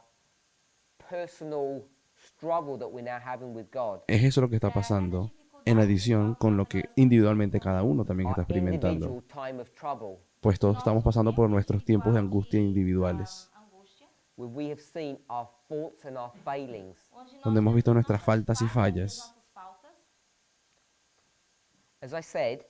personal struggle that we're now having with God, Es eso lo que está pasando, en adición con lo que individualmente cada uno también está our experimentando, individual time of trouble, pues todos estamos pasando por nuestros tiempos de angustia individuales, angústia, where we have seen our faults and our failings. onde nós donde hemos visto vemos nuestras faltas y fallas. nossas faltas. As I said,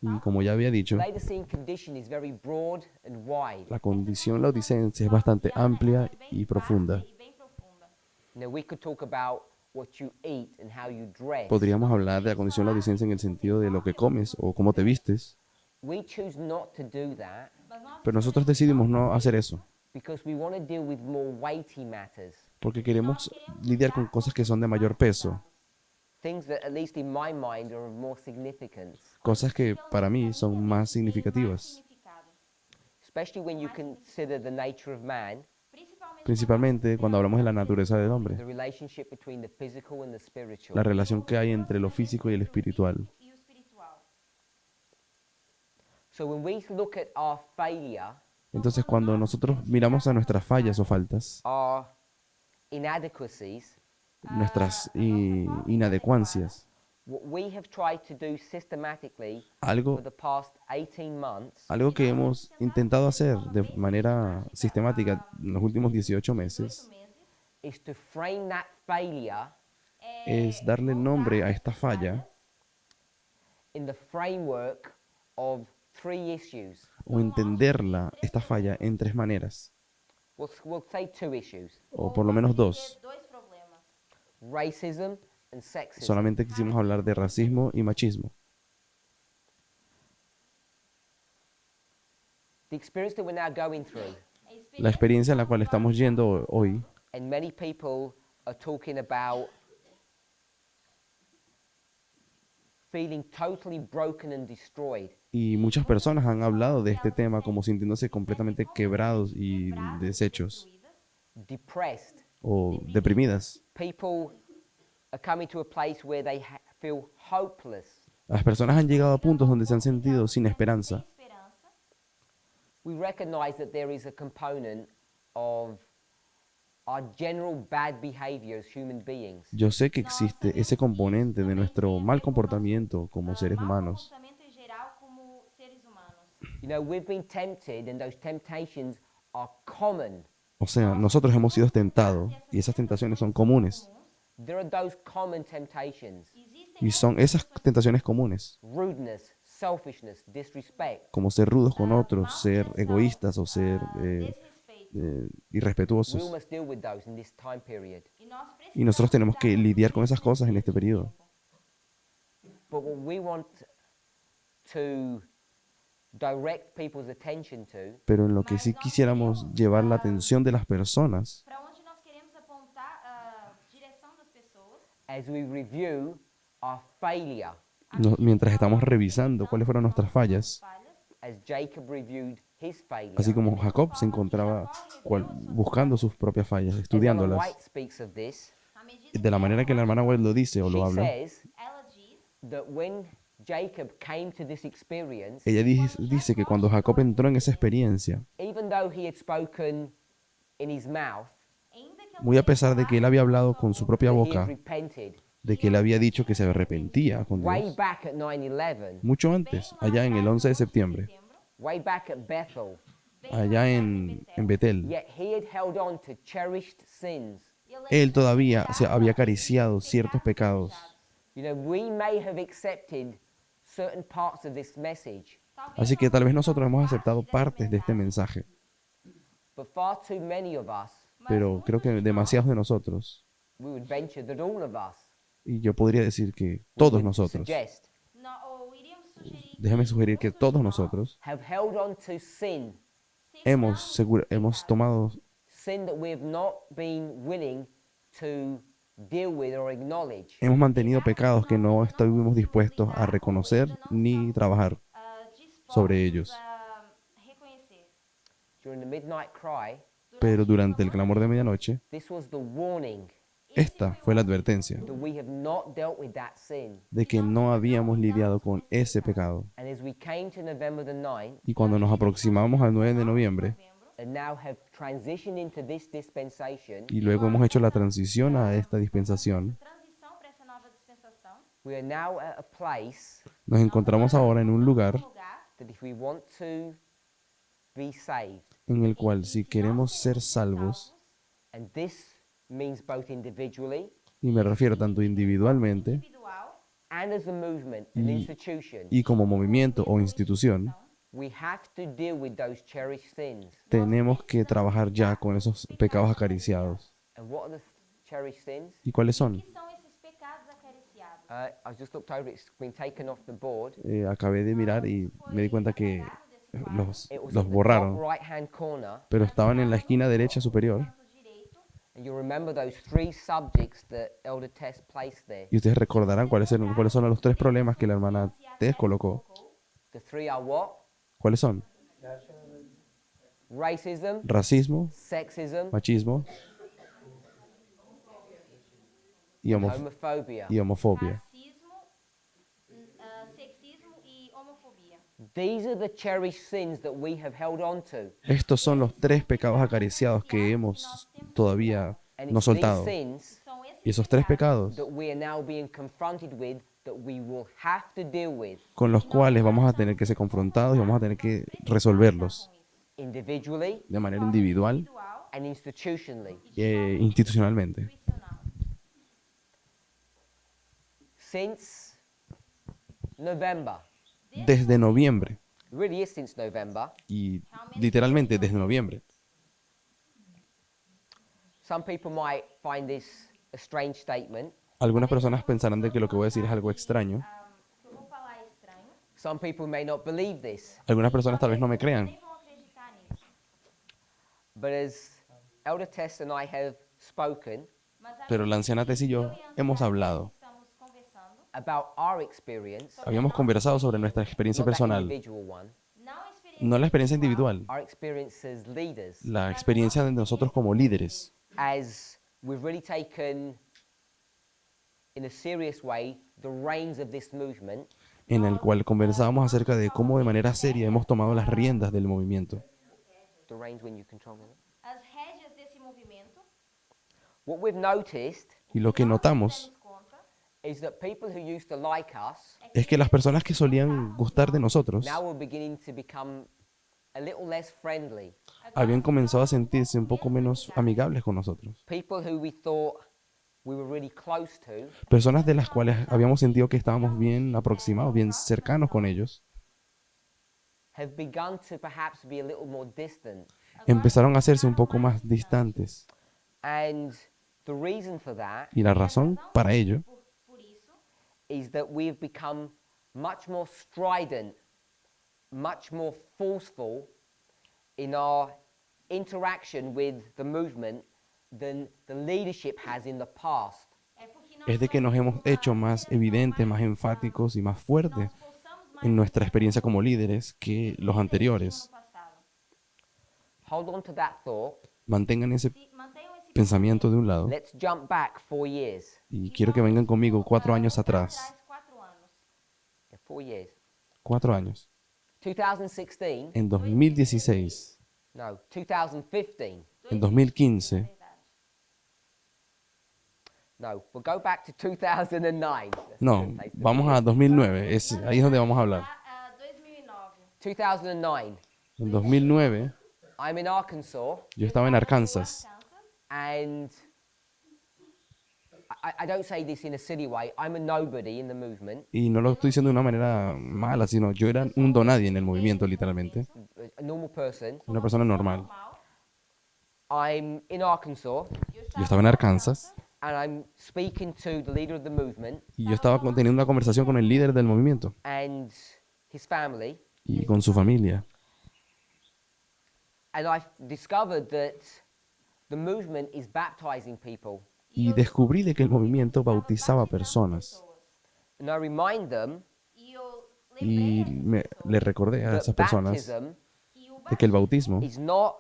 Y como ya había dicho, Laodicean condition is very broad and wide. la condición laodicense es bastante amplia y profunda. E bem profunda. Now we could talk about what you eat and how you dress. Podríamos hablar de la condición laodicense en el sentido de lo que comes o cómo te vistes, We choose not to do that Mas nós pero nosotros decidimos no hacer eso, because we want to deal with more weighty matters, porque queremos lidiar con cosas que son de mayor peso, things that at least in my mind are of more significance, cosas que para mí son más significativas, significado. especially when you consider the nature of man, principalmente cuando hablamos de la naturaleza del hombre, the relationship between the physical and the spiritual. la relación que hay entre lo físico y el espiritual. E o espiritual. So when we look at our failure, Entonces cuando nosotros miramos a nuestras fallas o faltas, our inadequacies, nuestras inadecuancias, what we have tried to do systematically algo, for the past 18 months algo que hemos intentado hacer de manera sistemática en los últimos 18 meses, 8 meses is to frame that failure es darle nombre a esta falla in the framework of three issues. o entenderla, esta falla, en tres maneras, We'll say two issues: o por lo menos dos. Dois problemas. racism and sexism. Solamente quisimos hablar de racismo y machismo. The experience that we're now going through, La experiencia a la cual estamos yendo hoy, and many people are talking about feeling totally broken and destroyed. y muchas personas han hablado de este tema como sintiéndose completamente quebrados y deshechos Depressed. o deprimidas. People are coming to a place where they feel hopeless. Las personas han llegado a puntos donde se han sentido sin esperanza. Esperança. We recognize that there is a component of our general bad behavior as human beings. Yo sé que existe ese componente de nuestro mal comportamiento como seres Mau humanos. comportamento em geral como seres humanos. You know, we've been tempted, and those temptations are common. O sea, nosotros hemos sido tentados y esas tentaciones son comunes. There are those common temptations: Existem Y son esas tentaciones comunes, rudeness, selfishness, disrespect. como ser rudos con otros, ser egoístas o ser desrespeito. We irrespetuosos. all must deal with those in this time period. E nós Y nosotros tenemos que lidiar con esas cosas en este periodo. But what we want to direct people's attention to Pero en lo que sí quisiéramos llevar la atención de las personas, para onde nós queremos apontar a direção das pessoas as we review our failure, mientras estamos revisando cuáles fueron nuestras fallas, falhas, as Jacob reviewed his failure. así como Jacob se encontraba buscando sus propias fallas, As Ellen estudiándolas, White speaks of this, à medida de la manera que la hermana White lo dice o lo she habla. says ela diz that when Jacob came to this experience, Ella dice que cuando Jacob entró en esa experiencia, even though he had spoken in his mouth, ainda que ela muy a pesar de que él había hablado con su propia that he had boca, repented de que él había dicho que se arrepentía con way Dios, back at 9/11, mucho antes, allá en el 11 de septiembre, way back at Bethel, allá en Betel, yet he had held on to cherished sins. él todavía se había acariciado ciertos pecados. You know, we may have accepted certain parts of this message, Así que tal vez nosotros hemos aceptado partes de este mensaje, but far too many of us, pero creo que demasiados de nosotros, we would venture that all of us y yo podría decir que todos would nosotros, suggest ou iríamos sugerir déjame sugerir que todos nosotros have held on to sin, hemos tomado sin that we have not been willing to deal with or acknowledge. hemos mantenido pecados que no estuvimos dispuestos a reconocer ni trabajar dispostos sobre ellos. a reconhecer. During the midnight cry, Pero durante el clamor de medianoche, this was the warning esta fue la advertencia that we have not dealt with that sin. de que no habíamos lidiado con ese pecado. And as we came to November the 9th, Y cuando nos aproximamos al 9 de noviembre and now have transitioned into this dispensation, y luego hemos hecho la transición a esta dispensación, Transição para essa nova dispensação. we are now at a place nos encontramos ahora en un lugar Lugar that if we want to be saved, en el cual si queremos ser salvos, and this means both individually y me refiero tanto individualmente individual and as a movement, an institution, y como movimiento o institución, we have to deal with those cherished sins. tenemos que trabajar ya con esos pecados acariciados. And what are the cherished sins? ¿Y cuáles son? que são esses pecados acariciados. I just looked over, it's been taken off the board. Acabé de mirar y me di cuenta que los It was at los the borraron, top right-hand corner, pero estaban en la esquina derecha superior. Canto direito. and you remember those three subjects that Elder Tess placed there. Y ustedes recordarán cuáles son los tres problemas que la hermana Tess colocó. The three are what? ¿Cuáles son? Racism, Racismo, sexism, machismo y, homophobia. y homofobia. Racismo, sexismo e homofobia. These are the cherished sins that we have held on to. Estos son los tres pecados acariciados que hemos todavía And no it's these soltado. sins São esses Y esos tres pecados that we are now being confronted with that we will have to deal with con los cuales vamos a tener que ser confrontados y vamos a tener que resolverlos individually de manera individual individual and institutionally. institucionalmente. institucional. Since November, Desde noviembre. it really is since November, Y literalmente desde noviembre. some people might find this a strange statement. Algunas personas pensarán de que lo que voy a decir es algo extraño. Que eu vou falar é estranho. Some people may not believe this, Algunas personas tal vez no me crean. Nem vão acreditar nisso. but as Elder Tess and I have spoken Mas a Pero la anciana Tess y yo hemos hablado. estamos conversando, about our experience, Habíamos conversado sobre nuestra experiencia not that personal. individual one, não a experiência No la experiencia individual. our experience as leaders, La experiencia de nosotros como líderes. as we've really taken in a serious way the reins of this movement En el cual conversábamos acerca de cómo de manera seria hemos tomado las riendas del movimiento. the reins when you control it. as rédeas desse movimento. What we've noticed Y lo que notamos Damos conta is that people who used to like us es que las personas que solían gustar de nosotros now are beginning to become a little less friendly. habían comenzado a sentirse un poco menos amigables con nosotros. People who we thought we were really close to Personas de las cuales habíamos sentido que estábamos bien aproximados, bien cercanos con ellos, have begun to perhaps be a little more distant. empezaron a hacerse un poco más distantes. And the reason for that Y la razón para ello por isso is that we've become much more strident, much more forceful in our interaction with the movement than the leadership has in the past. é porque es de que nos hemos hecho más evidentes, más enfáticos y más fuertes forçamos mais en nuestra experiencia como líderes que los anteriores. no passado. Hold on to that thought. Mantengan ese Mantenham esse pensamiento de un lado Let's jump back 4 years. y quiero que vengan conmigo 4 años atrás. atrás 4 anos. 4 years. 4 años. 2016, En 2016, no, 2015. en 2015, Verdade. No, we'll go back to 2009. That's a no, good place to vamos a 2009, ahí es donde vamos a hablar. A 2009. 2009. En 2009, I'm in Arkansas, yo estaba en Arkansas Kansas. and I don't say this in a silly way. I'm a nobody in the movement, y no lo estoy diciendo de una manera mala, sino yo era un donadie en el movimiento, literalmente, a normal person. una persona normal. Normal. I'm in Arkansas, Yo estaba en Arkansas and I'm speaking to the leader of the movement y yo estaba teniendo una conversación con el líder del movimiento and his family, y con su familia. and I've discovered that the movement is baptizing people. Y descubrí de que el movimiento bautizaba personas. And I remind them E eu Y lembrei le recordé a that esas personas baptism que o de que el bautismo is not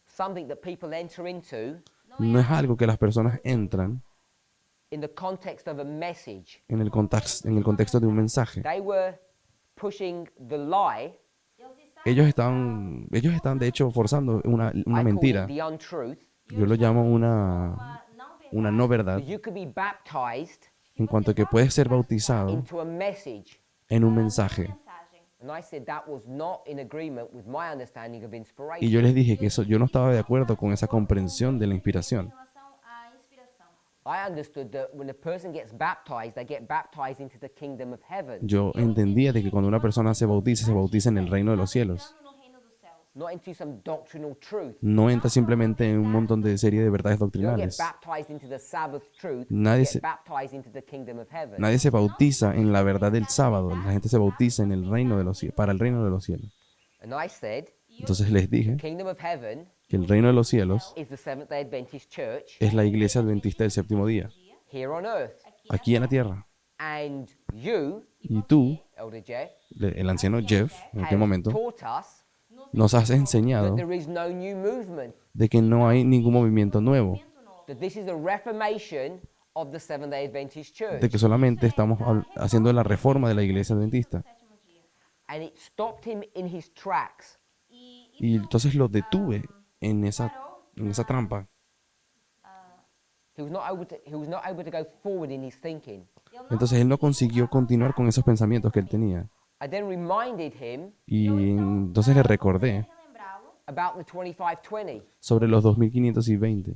something that people enter into no es algo que las personas entran in the context of a message. en el contexto de un mensaje. They were pushing the lie, eles Ellos están de hecho forzando una I call mentira. it the untruth, Yo lo llamo una no verdad, that you could be baptized en cuanto a que puedes ser bautizado into a message. en un mensaje. mensagem. And I said that was not in agreement with my understanding of Y inspiration. yo les dije que eso, yo no estaba de acuerdo con esa comprensión de la inspiración. Em relação à inspiração. I understood that when a person gets baptized, they get baptized into the kingdom of heaven, Yo entendía de que cuando una persona se bautiza en el reino de los cielos. Entrando no reino dos céus. not into some doctrinal truth. No entra simplemente en un montón de serie de verdades You don't get doctrinales. baptized into the Sabbath truth. Nadie You se- get baptized into the kingdom of heaven. Nadie se bautiza en la verdad del sábado. La gente se bautiza en el reino de los cielos, para el reino de los cielos. And I said, Entonces les dije kingdom of heaven que el reino de los cielos is the Seventh Day Adventist Church es la iglesia adventista del séptimo día, here on earth. aquí en la tierra. And you, Y tú, Elder Jeff, el anciano Jeff, en aquel have momento, taught us nos has that enseñado there is no new movement, de que no hay ningún movimiento nuevo, that this is a reformation of the Seventh Day Adventist Church. de que solamente estamos haciendo la reforma de la iglesia adventista. Sétimo dia. And it stopped him in his tracks. E Y entonces lo detuve en esa trampa. He was not able to go forward in his thinking. Entonces él no consiguió continuar con esos pensamientos que él tenía. I then reminded him Y entonces le recordé relembrá-lo about the 2520, sobre los 2520.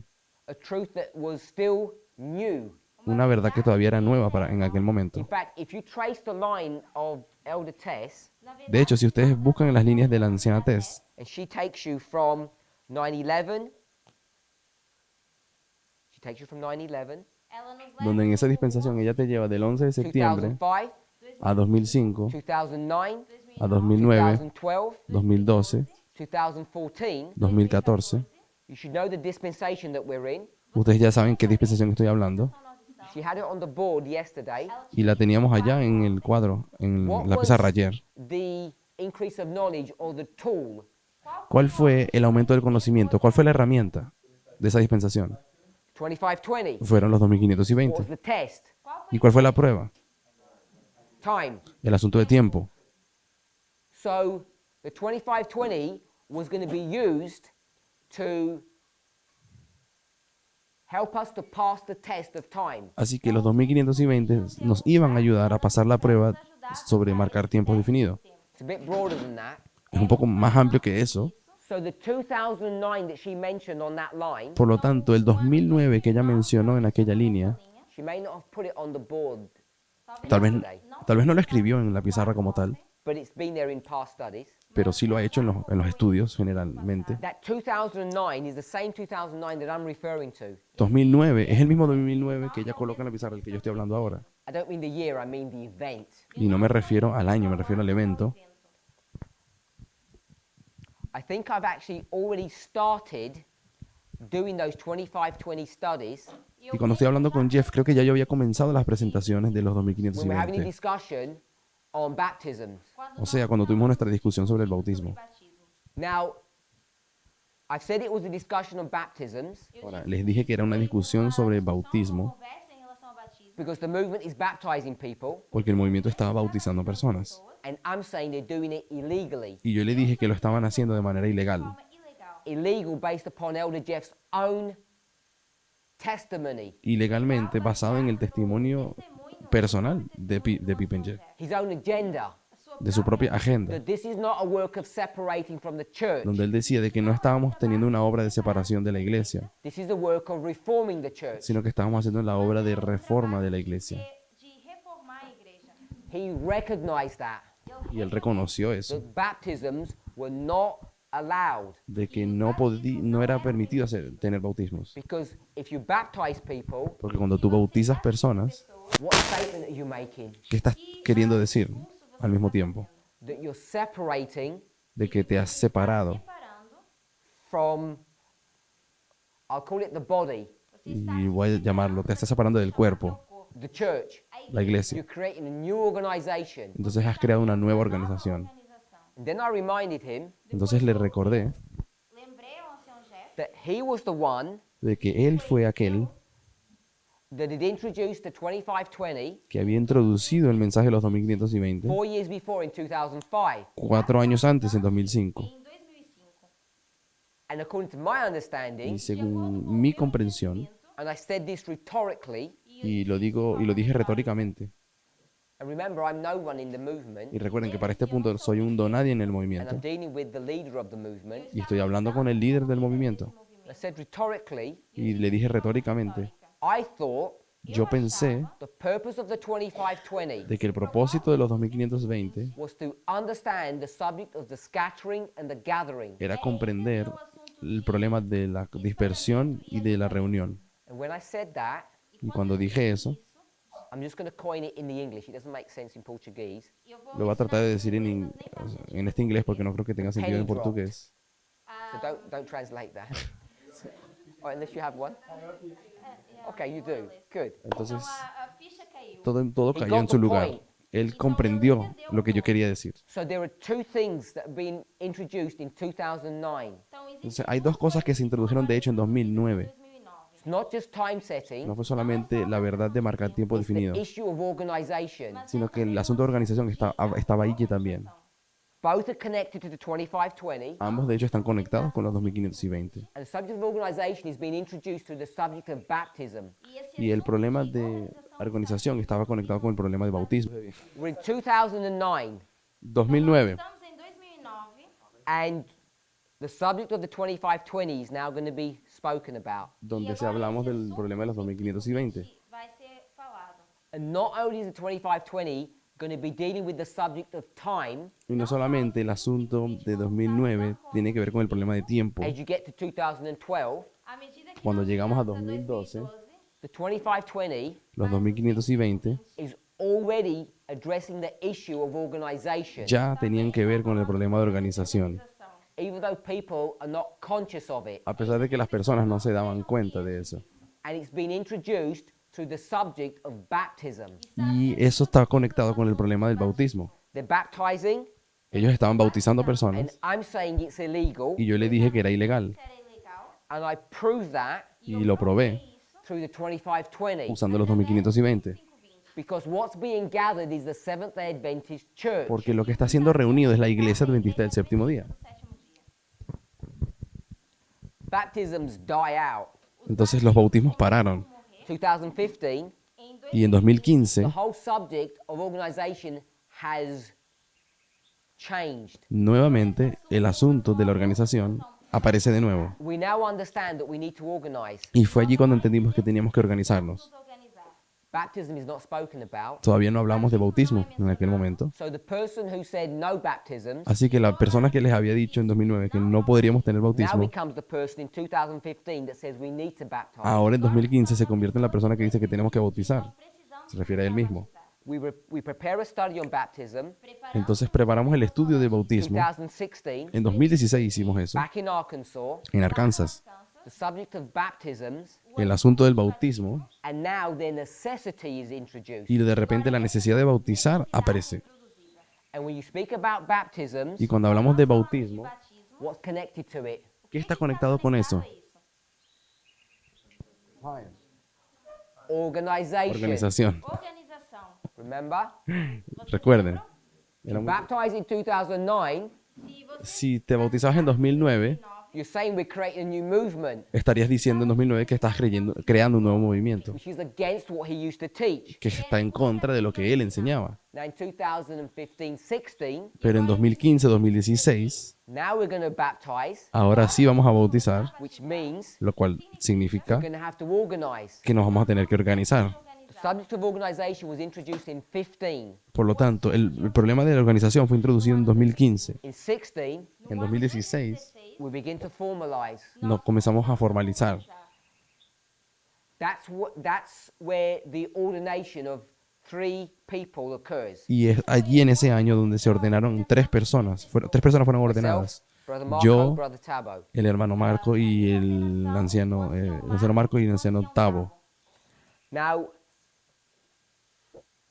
a truth that was still new. Una verdad que todavía era nueva en aquel In momento. fact, if you trace the line of Elder Tess, Na verdade, De hecho, si ustedes buscan en las líneas de la anciana Tess, and she takes you from 9/11, she takes you from 9/11, ela nos leva donde en esa do dispensación ella te lleva del 11 de septiembre 2005, a 2005, 2009, a 2009, 2012, 2012, 2014, 2014. you should know the dispensation that we're in. Ustedes ya saben qué dispensación estoy hablando. nós estamos. She had it on the board yesterday. Y la teníamos allá en el cuadro, en What la was pizarra ayer. the increase of knowledge or the tool? ¿Cuál fue el aumento del conocimiento? ¿Cuál fue la herramienta de esa dispensación? 2520. Fueron los What 2520. was the test? ¿Y cuál fue la prueba? Time. El asunto de tiempo. So the 2520 was going to be used to help us to pass the test of time. Así que los 2520 nos iban a ayudar a pasar la prueba sobre marcar tiempo definido. It's a bit broader than that. Es un poco más amplio que eso. So the 2009 that she mentioned on that line, Por lo tanto, el 2009 que ella mencionó en aquella línea, she may not have put it on the board, tal vez no lo escribió en la pizarra como tal, but it's been there in past studies. pero sí lo ha hecho en los estudios generalmente. That 2009 is the same 2009 that I'm referring to. 2009 es el mismo 2009 que ella coloca en la pizarra del que yo estoy hablando ahora. I don't mean the year, I mean the event. Y no me refiero al año, me refiero al evento. I think I've actually already started doing those 2520 studies Y cuando estoy hablando con Jeff, creo que ya yo había comenzado las presentaciones de los when we're having a 2520. discussion on baptisms. O sea, cuando tuvimos nuestra discusión sobre el bautismo. Batismo. Now, I've said it was a discussion on baptisms Ahora, les dije que era una discusión sobre bautismo Conversa em relação ao batismo. because the movement is baptizing people, porque el movimiento estaba bautizando personas. and I'm saying they're doing it illegally. Y yo le dije que lo estaban haciendo de manera ilegal. De forma ilegal. Illegal based upon Elder Jeff's own testimony, Ilegalmente basado en el testimonio personal de Pippen Jeff, his own agenda, A sua de su propia agenda, that this is not a work of separating from the church. donde él decía de que no estábamos teniendo una obra de separación de la iglesia, This is a work of reforming the church. sino que estábamos haciendo la obra de reforma de la iglesia. de reformar a igreja. He recognized that Y él reconoció eso, that baptisms were not allowed de que no era permitido tener bautismos. because if you baptize people, Porque cuando tú bautizas personas, what statement are you making? ¿qué estás queriendo decir al mismo tiempo? That you're separating De que te has separado. Separando. from, I'll call it the body, Y voy a llamarlo, te estás separando del cuerpo, the church. la iglesia. You're creating a new organization. Entonces has creado una nueva organización. Organização. And then I reminded him Entonces le recordé Lembrei ao ancião Jeff that he was the one de que él fue aquel that had introduced the 2520 que había introducido el mensaje de los 2520 4 years before in 2005. 4 años antes, en 2005. em 2005. And according to my understanding, Y según mi comprensión, and I said this rhetorically, y lo dije retóricamente, and remember, I'm no one in the movement, y recuerden que para este punto soy un donadie en el and movimiento, I'm dealing with the leader of the movement. y estoy hablando con el líder del movimiento, I said rhetorically, y le dije retóricamente, I thought yo pensé the purpose of the 2520 de que el propósito de los 2520 was to understand the subject of the scattering and the gathering. era comprender el problema de la dispersión y de la reunión. And when I said that, Y cuando dije eso, I'm just going to coin it in the English. It doesn't make sense in Portuguese. Eu vou lo voy a tratar de decir ensinar en este inglés porque no creo que tenga sentido en portugués. So don't translate that. Or unless you have one. Okay, you do. Good. Entonces, a ficha caiu. todo He cayó en got su the lugar. point. Él comprendió lo que yo quería decir. So there are two things that have been introduced in 2009. Então, existe Entonces, hay dos cosas que se introdujeron de hecho en 2009. 2009. It's not just time setting, No fue solamente la verdad de marcar tiempo it's the definido, issue of organization. sino que el asunto de organización estaba ahí también. Both are connected to the 2520, Ambos de hecho están conectados con los 2520. and the subject of organization is being introduced to the subject of baptism. E esse Y el problema de organización estaba conectado con el problema de bautismo. We're in 2009, 2009. estamos em 2009, and The subject of the 2520 is now going to be spoken about. donde se hablamos del problema de los 2520. Vai ser falado. And not only is the 2520 going to be dealing with the subject of time, Y no solamente el asunto de 2009 tiene que ver con el problema de tiempo. as you get to 2012, À medida que Cuando nós llegamos a chegamos 2012, 2012, the 2520 los 2520 is already addressing the issue of organization, ya tenían que ver con el problema de organización, even though people are not conscious of it. a pesar de que las personas no se daban cuenta de eso. And it's been introduced through the subject of baptism. Y eso está conectado con el problema del bautismo. They're baptizing, Ellos estaban bautizando and personas I'm saying it's illegal, y yo le dije que era ilegal era ilegal. and I prove that y lo probé Isso, through the 2520. usando los 2520. 5:20. Because what's being gathered is the Seventh-day Adventist Church. Porque lo que está siendo reunido es la iglesia adventista del séptimo día. No sétimo dia. Baptisms die out. Entonces los bautismos pararon. 2015, Em Y en 2015, 2015, the whole subject of organization has changed. nuevamente el asunto de la organización aparece de nuevo. We now understand that we need to organize. Y fue allí cuando entendimos que teníamos que organizarnos. nos organizar. Baptism is not spoken about. Todavía no hablamos de bautismo en aquel momento. So the person who said no baptisms Así que la persona que les había dicho en 2009 que no podríamos tener now bautismo, becomes the person in 2015 that says we need to baptize. ahora en 2015 se convierte en la persona que dice que tenemos que bautizar. Precisamos Se refiere a él mismo. We prepare a study on baptism. preparar Entonces preparamos el estudio de bautismo. 2016, En 2016 hicimos eso, back in Arkansas, en Arkansas. the subject of baptisms, El asunto del bautismo, and now their necessity is introduced. y de repente la necesidad de bautizar aparece. And when you speak about baptisms, Y cuando hablamos de bautismo, batismo. what's connected to it? ¿qué está conectado con eso? Organization. Organización. Organização. Remember? Recuerden, era muy- Baptized in 2009, Se você si te bautizabas en 2009, you're saying we're creating a new movement, estarías diciendo en 2009 que estás creando un nuevo movimiento, which is against what he used to teach. que está en contra de lo que él enseñaba. Now in 2015-16, Pero en 2015, 2016, now we're going to baptize, ahora sí vamos a bautizar, which means lo cual significa we're going to have to organize. que nos vamos a tener que organizar. The subject of organization was introduced in 15. Por lo tanto, el problema de la organización fue introducido en 2015. In 16, En 2016 we begin to formalize. nos comenzamos a formalizar. That's where the ordination of 3 people occurs. Y es allí en ese año donde se ordenaron 3 personas. Tres personas fueron Myself, ordenadas. Brother Marco, Yo, Brother Tabo. el hermano Marco y el anciano Marco y el anciano Tabo. Now,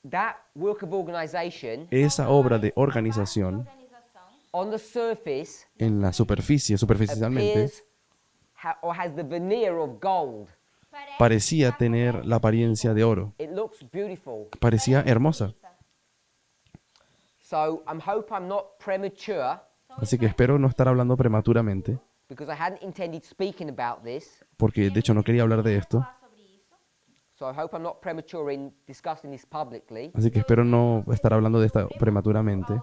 that work of organization, Esa obra de organización, organização on the surface, en la superficie, superficialmente, appears or has the veneer of gold. parece parecía tener la apariencia de oro. It looks beautiful. Parecía hermosa. So I hope I'm not premature Así que espero no estar hablando prematuramente, because I hadn't intended speaking about this. porque de hecho no quería hablar de esto. falar sobre isso. So I hope I'm not premature in discussing this publicly. Así que espero no estar hablando de esto prematuramente.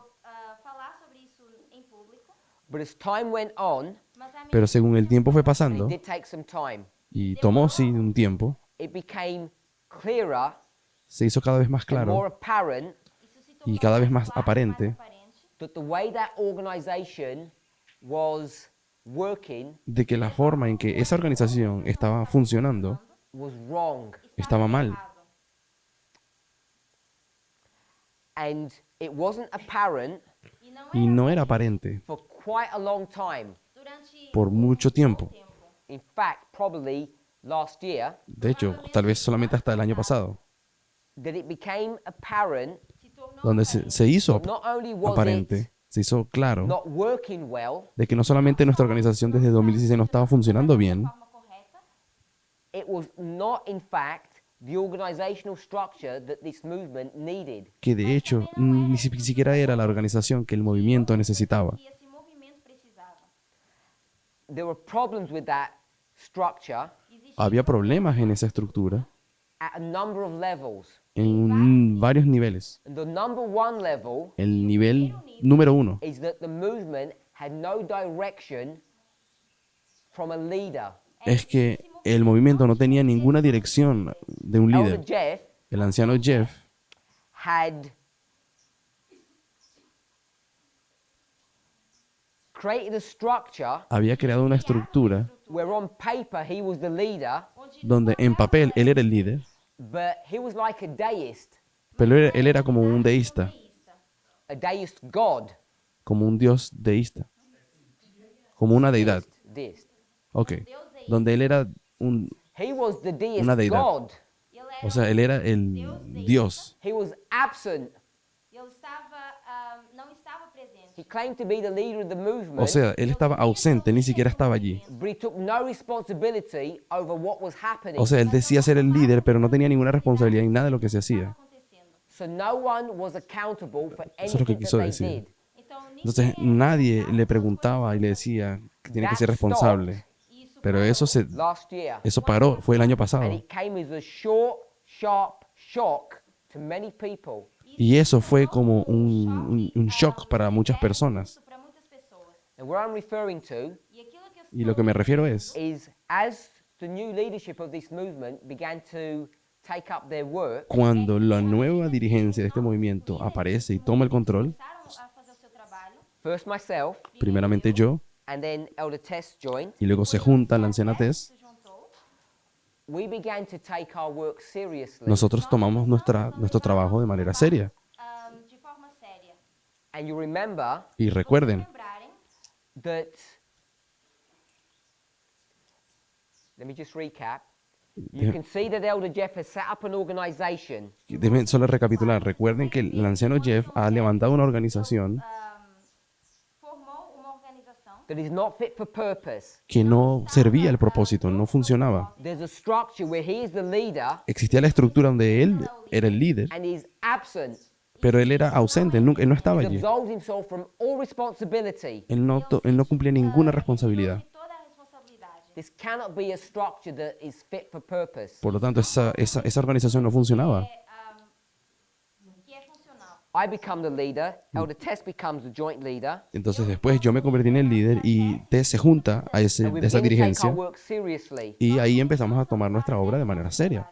Falar sobre isso em público, But as time went on, mas a Pero según el tiempo fue and pasando, it did take some time, y tomó sí un tiempo, it became clearer se hizo cada vez más and more claro apparent isso se tornou y cada vez más claro, aparente mais aparente that the way that organization was working de que la forma en que esa organización estaba funcionando was wrong. estaba mal. errado. And it wasn't apparent E não Y no era aparente for quite a long time. durante por mucho tiempo. tempo. In fact, probably last year, De hecho, tal vez solamente hasta el año pasado, that it became apparent Se tornou donde se hizo that not only was it aparente, se hizo claro not working well, de que no solamente nuestra organización desde 2016 no estaba funcionando bien, de forma correta, it was not, in fact, the organizational structure that this movement needed. que de hecho ni siquiera era la organización que el movimiento necesitaba. que esse movimento precisava. There were problems with that structure Existia Había problemas en esa estructura at a number of levels. en varios niveles. And the number one level El nivel número 1 is that the movement had no direction from a leader. es que el movimiento no tenía ninguna dirección de un Elder líder. Jeff El anciano Jeff had created a structure había creado una estructura where on paper he was the leader, donde en papel él era el líder, but he was like a deist pero él era como un deísta, god. como un dios deísta, como una deidad. Deist. Ok, donde él era un, He was the deist Una deidad. god. o sea, él era el dios. He was absent. Não estava presente. He claimed to be the leader of the movement, O sea, él estaba ausente, ni siquiera estaba allí. but he took no responsibility over what was happening. O sea, él decía ser el líder, pero no tenía ninguna responsabilidad en nada de lo que se hacía. Acontecendo. So no one was accountable for Eso es lo que anything quiso that they decir. did. Então, Entonces nadie le preguntaba y le decía que tiene que ser responsable. isso Pero Last year. eso paró, fue el año And pasado. it came as a short, sharp shock to many people. Y eso fue como un shock para muchas personas. para muitas pessoas. And what I'm referring to E aquilo que eu Y lo que me refiero es, is as the new leadership of this movement began to take up their work, cuando la nueva dirigencia de este movimiento aparece y toma el control, começaram a fazer o seu trabalho, first myself primeramente yo, and then Elder Tess joined, y luego se junta la anciana Tess, se juntou, we began to take our work seriously. nosotros tomamos nuestro trabajo de manera seria. de forma séria. And you remember Y recuerden Lembrarem that, let me just recap. You can see that Elder Jeff has set up an organization Deben solo recapitular. Recuerden que el anciano Jeff ha levantado una organización formou uma organização that is not fit for purpose. que no servía al propósito, no funcionaba. There's a structure where he is the leader Existía la estructura donde él era el líder, and he's absent. pero él era ausente, él no estaba He's allí. absolved himself from all responsibility. Él no cumplía ninguna responsabilidad. de toda a responsabilidade. This cannot be a structure that is fit for purpose. Por lo tanto, esa organización no funcionaba. Que é funcional. I become the leader, Elder Tess becomes the joint leader, Entonces después yo me convertí en el líder y Tess se junta a and we esa begin to take dirigencia our work seriously. y ahí empezamos a tomar nuestra obra de manera seria.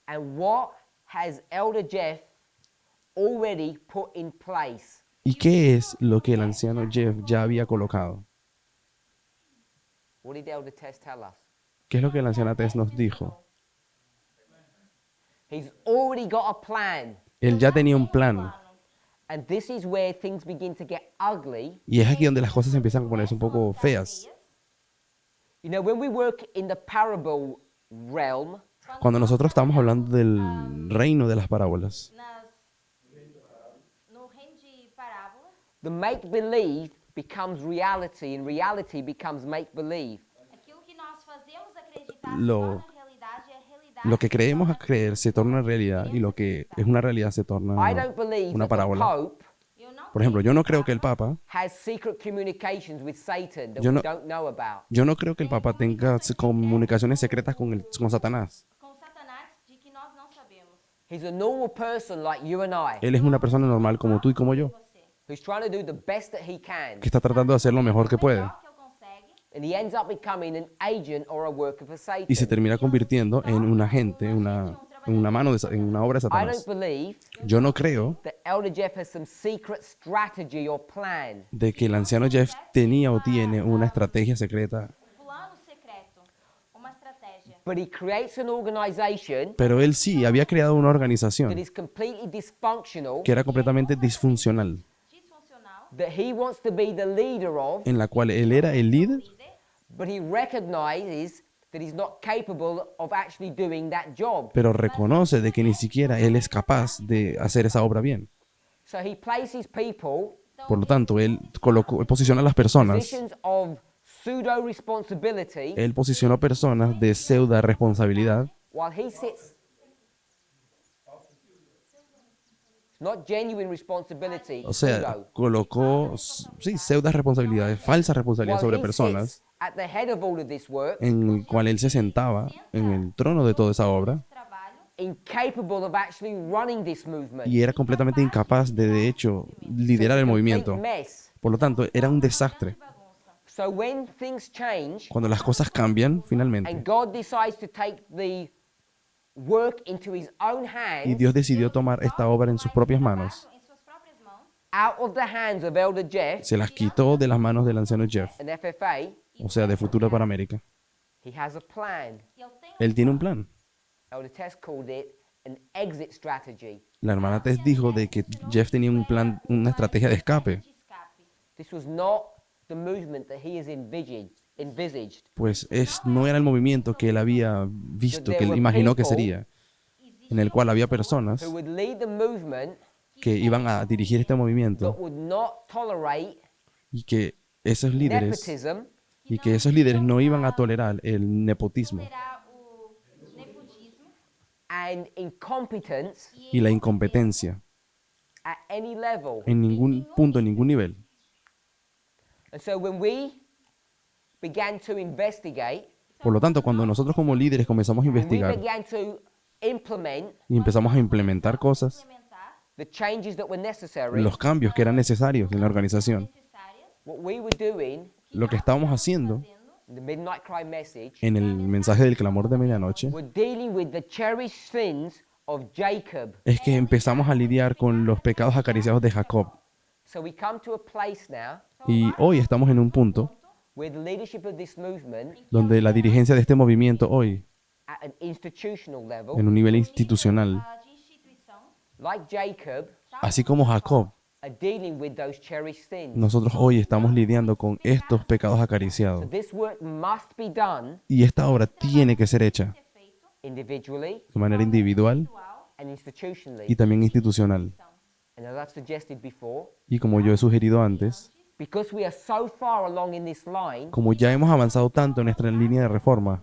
And what has Elder Jeff already put in place? ¿Y qué es lo que el anciano Jeff ya había colocado? What did Elder Tess tell us? ¿Qué es lo que la anciana Tess nos dijo? He's already got a plan. Él ya tenía un plan. And this is where things begin to get ugly. Y es aquí donde las cosas empiezan a ponerse un poco feas. You know, when we work in the parable realm, Cuando nosotros estamos hablando del reino de las parábolas, No reino de parábolas, the make-believe becomes reality and reality becomes make-believe. aquilo que nós fazemos acreditar Lo- se torna realidade, a realidade lo que creemos a creer se torna realidad y lo que es una realidad se I torna don't believe una that the parábola. Pope Eu não Por ejemplo, yo no creo que el Papa, has secret communications with Satan that Yo we no- don't know about. yo no creo que el Papa tenga comunicaciones secretas con Satanás. com Satanás de que nós não sabemos. He's a normal person like you and I, Él es una persona normal como tú y como yo, Você. who's trying to do the best that he can. que está tratando de hacer lo mejor que puede. Melhor que ele consegue, And he ends up becoming an agent or a worker for Satan. Y se termina convirtiendo en un agente, en una mano, en una obra de I don't Satanás. believe Yo no creo that Elder Jeff has some secret strategy or plan. de que el anciano Jeff tenía o tiene una estrategia secreta, um plano secreto, uma estratégia. But he creates an organization pero él sí había creado una that organización is completely dysfunctional, que era completamente disfuncional, Disfuncional, that he wants to be the leader of, en la cual él era el líder, líder, but he recognizes that he's not capable of actually doing that job. pero reconoce de que ni siquiera él es capaz de hacer esa obra bien. So he places people Por lo tanto, él posiciona a las personas, positions of pseudo responsibility él posicionó personas de pseudo responsabilidad, while he sits. It's not genuine responsibility, o sea, pseudo. colocó, sí, pseudo responsabilidades, falsas responsabilidades While sobre he personas, sits at the head of all of this work, en el cual él se sentaba en el trono de toda esa obra trabalho, incapable of actually running this movement. y era completamente incapaz de hecho, liderar el Complete movimiento. mess. Por lo tanto, era un desastre. bagunça. So when things change Cuando las cosas cambian, and finalmente, God decides to take the work into his own y hands, Dios decidió tomar esta obra en sus propias manos, Em suas próprias mãos, out of the hands of Elder Jeff se las quitó de las manos del anciano Jeff, and FFA, o sea, de Futuro para América. he has a plan. e ele tem Él tiene un plan. Elder Tess called it an exit strategy. La hermana Tess dijo de que Jeff tenía un plan, una estrategia de escape. de escape. This was not the movement that he has envisaged. Pues no era el movimiento que él había visto, que él were imaginó que people sería, en el cual había personas Who would lead the movement que iban a dirigir este that movimiento would not tolerate y que esos líderes nepotism no iban a tolerar el nepotismo Será o nepotismo and incompetence y la incompetencia at any level. en ningún punto, en ningún nivel. And so when we began to investigate, Por lo tanto, cuando nosotros como líderes comenzamos a when we investigar began to implement y empezamos a implementar cosas, implementar the changes that were necessary, los cambios que eran necesarios en la organización, necessárias, what we were doing lo que estábamos haciendo in the Midnight Cry message, en el mensaje del clamor de medianoche we're dealing with the cherished sins of Jacob. es que empezamos a lidiar con los pecados acariciados de Jacob. So we come to a place now Y hoy estamos en un punto where the leadership of this movement donde la dirigencia de este movimiento hoy, at an institutional level, en un nivel institucional, de instituição, like Jacob, así como Jacob, are dealing with those cherished sins. nosotros hoy estamos lidiando con estos pecados So acariciados. this work must be done Y esta obra tiene que ser hecha ser feito individually de manera individual igual and institutionally. y también institucional. And as I've suggested before, Y como yo he sugerido antes, because we are so far along in this line, como ya hemos avanzado tanto en nuestra línea de reforma,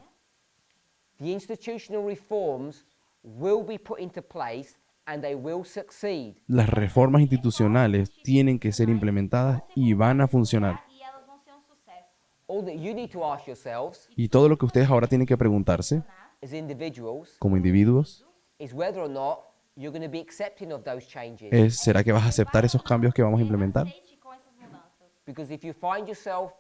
the institutional reforms will be put into place and they will succeed. las reformas institucionales tienen que ser implementadas y van a funcionar. e elas vão ser sucesso. All that you need to ask yourselves Y todo lo que ustedes ahora tienen que preguntarse, as individuals como individuos, is whether or not you're going to be accepting of those changes. es ¿será que vas a aceptar esos cambios que vamos a implementar? Aceite com essas mudanças. Because if you find yourself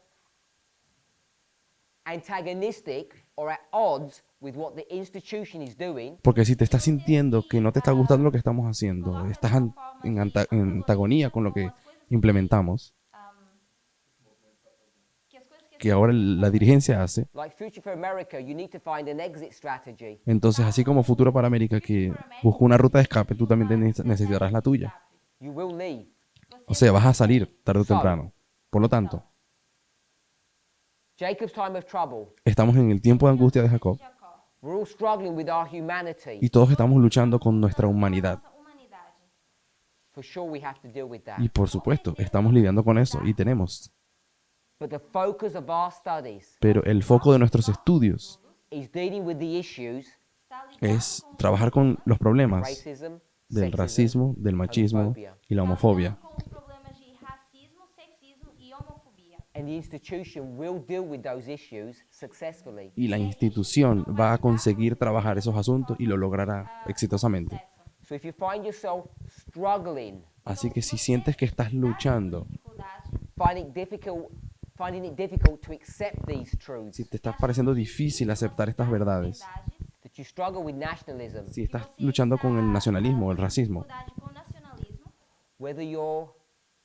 antagonistic or at odds with what the institution is doing, Porque si te estás sintiendo que no te está gustando lo que estamos haciendo, estás en antagonía con lo que implementamos, Que as coisas que que ahora la dirigencia hace, like Future for America, you need to find an exit strategy. entonces así como Futuro para América que busca una ruta de escape, tú también necesitarás la tuya. You will leave. O sea, vas a salir tarde o temprano. Por lo tanto, Jacob's time of trouble. estamos en el tiempo de angustia de Jacob Jacó, We're all struggling with our humanity. y todos estamos luchando con nuestra humanidad. nossa humanidade. For sure, we have to deal with that. Y por supuesto, estamos lidiando con eso y tenemos. But the focus of our studies Pero el foco de nuestros estudios is dealing with the issues Está ligado es trabajar con los problemas racism, del sexism, racismo, del machismo homofobia. y la homofobia. com os problemas de racismo, sexismo e homofobia. and the institution will deal with those issues successfully. Y la institución va a conseguir trabajar esos asuntos y lo logrará exitosamente. So if you find yourself struggling, Así que si sientes que estás luchando, Dificuldade. finding it difficult to accept these truths, si te está pareciendo difícil aceptar estas verdades, Verdades. that you struggle with nationalism, si estás luchando con el nacionalismo, el racismo, Dificuldade com o nacionalismo. whether you're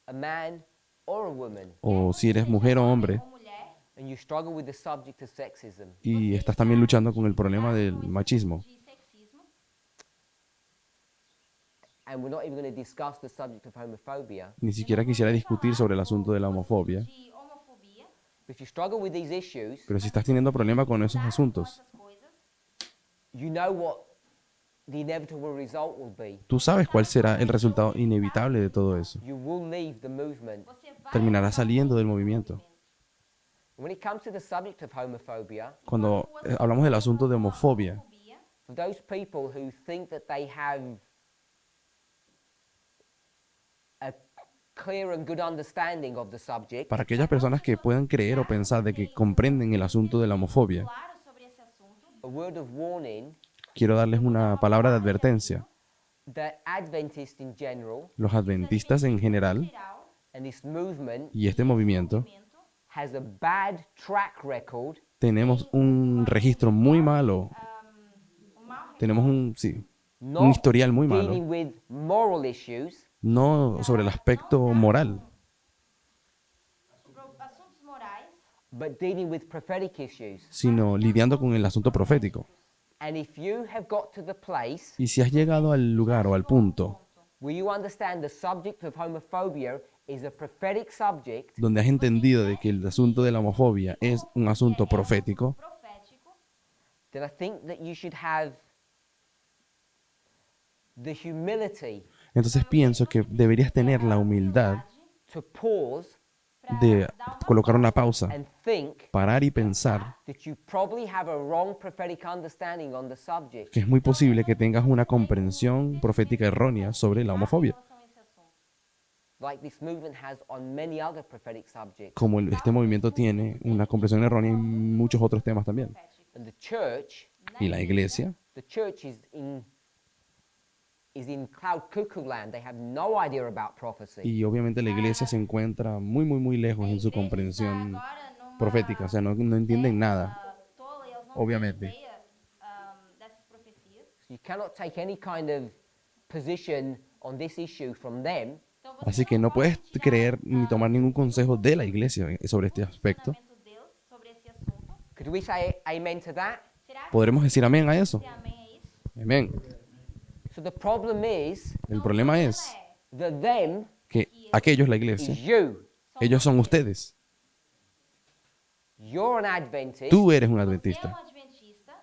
a man or a woman, o si eres mujer o hombre Ou mulher. and you struggle with the subject of sexism, y estás también luchando con el problema del machismo, De sexismo. and we're not even going to discuss the subject of homophobia, ni siquiera quisiera discutir sobre el asunto de la homofobia, De homofobia. if you struggle with these issues, pero si estás teniendo problema con esos asuntos, Essas coisas. you know what the inevitable result will be. tú sabes cuál será el resultado inevitable de todo eso. You will leave the movement. Você vai Terminarás saliendo del movimiento. When it comes to the subject of homophobia, Cuando hablamos del asunto de homofobia, homofobia. for those people who think that they have a clear and good understanding of the subject, para aquellas personas que puedan creer o pensar de que comprenden el asunto de la homofobia, Claro sobre esse assunto. a word of warning quiero darles una palabra de advertencia. that Adventists in general Los adventistas en general Geral. and this movement y este movimiento Movimento. has a bad track record tenemos un registro muy malo, tenemos un not historial muy malo, dealing with moral issues, no sobre el aspecto moral, assuntos morais, but dealing with prophetic issues. sino lidiando con el asunto profético. And if you have got to the place Y si has llegado al lugar o al punto where you understand the subject of homophobia is a prophetic subject, donde has entendido de que el asunto de la homofobia es un asunto profético, profético, then I think that you should have the humility entonces pienso que deberías tener la humildad to pause de colocar una pausa, and think parar y pensar that you probably have a wrong prophetic understanding on the subject. que es muy posible que tengas una comprensión profética errónea sobre la homofobia, relação a esse assunto. Like this movement has on many other prophetic subjects. como este movimiento tiene una comprensión errónea en muchos otros temas también. And the church Y la iglesia is in cloud cuckoo land. They have no idea about prophecy. Y obviamente la iglesia se encuentra muy, muy, muy lejos en su comprensión Agora, numa profética, o sea, no entienden nada, tola, eles não obviamente. têm ideia dessas profecias. You cannot take any kind of position on this issue from them Então você Así que no puedes creer ni tomar ningún consejo de la iglesia sobre este aspecto. posicionamento deles sobre esse assunto. Could we say amen to that? Será que ¿Podremos decir amén a eso? você amém a isso? Amén. So the problem is El problema es that them que aquellos, la is iglesia, you. ellos son ustedes. You're an Adventist, Tú eres un Você é adventista. adventista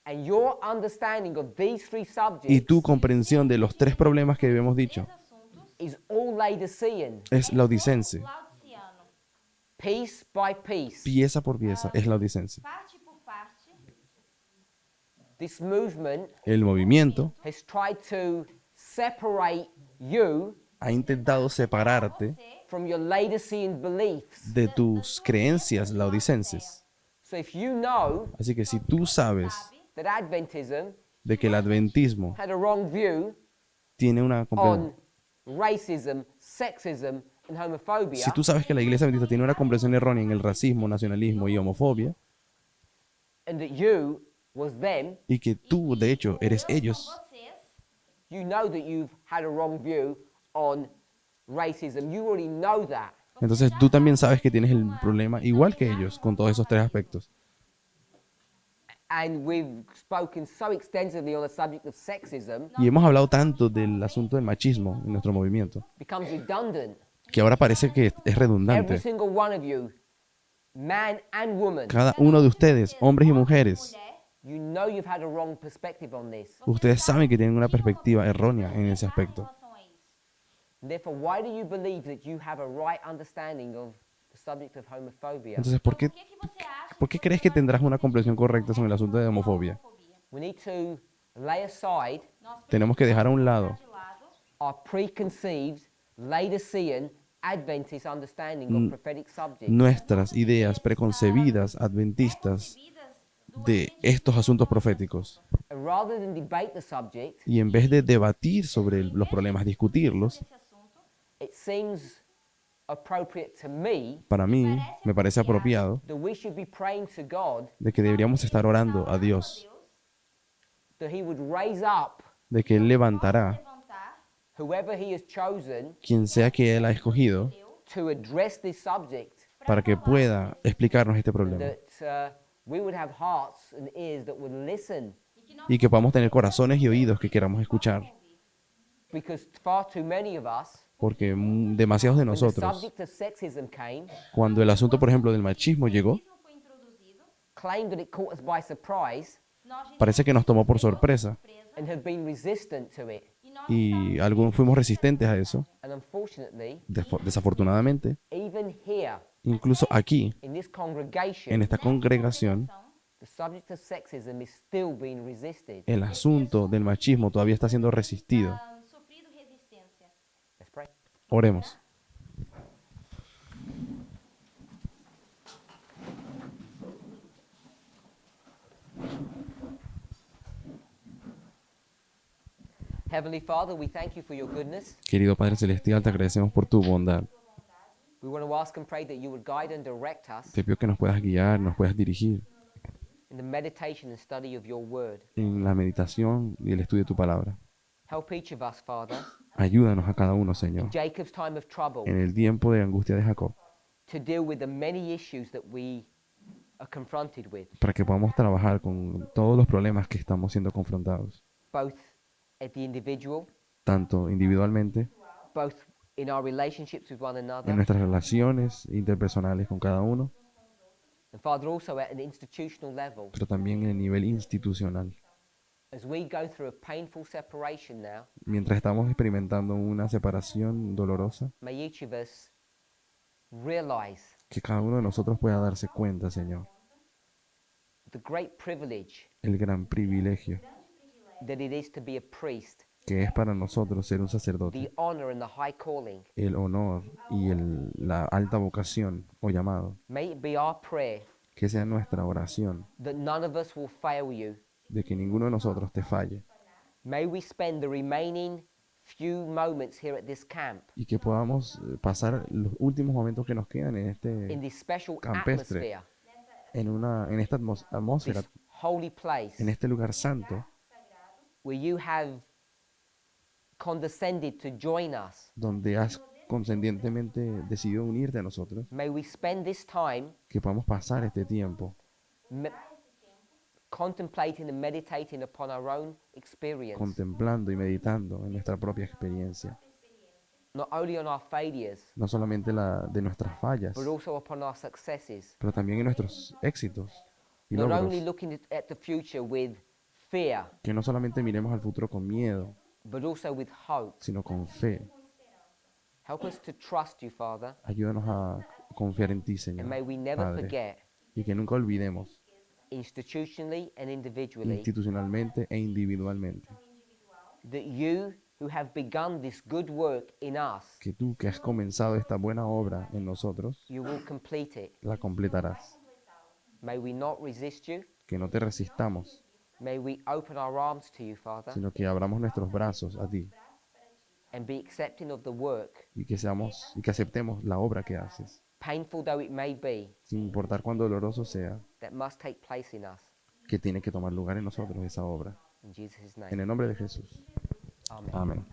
and your understanding of these three Y subjects tu comprensión de los tres problemas que habíamos dicho esses assuntos is all Laodicean, es laodicense. laudiciano, piece by piece. Pieza por pieza es laodicense. parte por parte. This movement El movimiento has tried to separate you ha intentado separarte Você, from your Laodicean beliefs. de tus creencias laodicenses. So if you know Así que si tú sabes that Adventism de que el adventismo had a wrong view tiene una comprensión, on racism, sexism, and homophobia, si tú sabes que la iglesia adventista tiene una comprensión errónea en el racismo, nacionalismo y homofobia, and that you was them, y que tú, de hecho, eres ellos, vocês, you know that you've had a wrong view on racism. You already know that. entonces tú también sabes que tienes el problema igual que ellos con todos esos tres aspectos. And we've spoken so extensively on the subject of sexism, Y hemos hablado tanto del asunto del machismo en nuestro movimiento, becomes redundant. que ahora parece que es Every redundante. single one of you, man and woman, Cada uno de ustedes, hombres y mujeres, mulher, you know you've had a wrong perspective on this. ustedes saben que tienen una perspectiva errónea en ese em aspecto. relação a isso. Therefore, why do you believe that you have a right understanding of the subject of homophobia? Entonces, Por que que você acha ¿por qué crees que tendrás una comprensión correcta sobre el asunto de homofobia? homofobia? We need to lay aside Nós Tenemos que dejar a un lado de lado our preconceived Laodicean Adventist understanding of prophetic subjects nuestras ideas preconcebidas adventistas vidas do de estos asuntos proféticos. and rather than debate the subject, Y en vez de debatir sobre los problemas, discutirlos, esse assunto. it seems appropriate to me para mí me parece apropiado that we should be praying to God de que deberíamos estar orando a Dios, that He would raise up de que Él levantará Levantar whoever He has chosen quien sea que Él ha escogido to address this subject, para que pueda explicarnos este problema that we would have hearts and ears that would listen, y que podamos tener corazones y oídos que queramos escuchar, because far too many of us, porque demasiados de when the nosotros, subject of sexism came, cuando el asunto, por ejemplo, del machismo llegó, isso foi introduzido, claimed that it caught us by surprise nós parece que nos tomó por sorpresa presa and have been resistant to it. e nós y algunos fuimos resistentes a eso, And unfortunately, desafortunadamente, even here incluso aquí, in this en congregation, esta congregación, the subject of sexism is still being resisted. el asunto del machismo todavía está siendo resistido. sofrido resistência. Let's pray. Oremos. Heavenly Father, we thank you for your goodness. Querido Padre Celestial, te agradecemos por tu bondad. We want to ask and pray that you would guide and direct us Te pido que nos puedas guiar, nos puedas dirigir in the meditation and study of your word. en la meditación y el estudio de tu palabra. Help each of us, Father, Ayúdanos a cada uno, Señor, in Jacob's time of trouble en el tiempo de angustia de Jacob, to deal with the many issues that we are confronted with, para que podamos trabajar con todos los problemas que estamos siendo confrontados, both at the individual, tanto individualmente, both in our relationships with one en another, nuestras relaciones interpersonales con cada uno, and Father, also at an institutional level. pero también en el nivel institucional. As we go through a painful separation now, Mientras estamos experimentando una separación dolorosa, may each of us realize que cada uno de nosotros pueda darse cuenta, Señor, the great privilege el gran privilegio that it is to be a priest, que es para nosotros ser un sacerdote, the honor and the high calling. el honor y la alta vocación o llamado. May it be our prayer Que sea nuestra oración that none of us will fail you. de que ninguno de nosotros te falle May we spend the remaining few moments here at this camp y que podamos pasar los últimos momentos que nos quedan en in this special campestre, atmosphere, en esta atmósfera, this holy place en este lugar santo, where you have condescended to join us. donde has conscientemente decidido unirte a nosotros, May we spend this time que podamos pasar este tiempo me- contemplating and meditating upon our own experience, contemplando y meditando en nuestra propia experiencia, not only on our failures, no solamente la de nuestras fallas, but also upon our successes. pero también en nuestros éxitos y Not only logros, looking at the future with fear, que no solamente miremos al futuro con miedo, but also with hope. sino con fe. Help us to trust you, Father, Ayúdanos a confiar en ti, Señor, and may we never Padre, forget, y que nunca olvidemos, institutionally and individually, institucionalmente e individualmente, that you who have begun this good work in us, que tú que has comenzado esta buena obra en nosotros, you will complete it. la completarás. May we not resist you. Que no te resistamos, May we open our arms to you, Father, sino que abramos nuestros brazos a ti and be accepting of the work, y que aceptemos la obra que haces, painful though it may be, sin importar cuán doloroso sea, that must take place in us. que tiene que tomar lugar en nosotros esa obra. In Jesus' En name. el nombre de Jesús. Amen. Amén.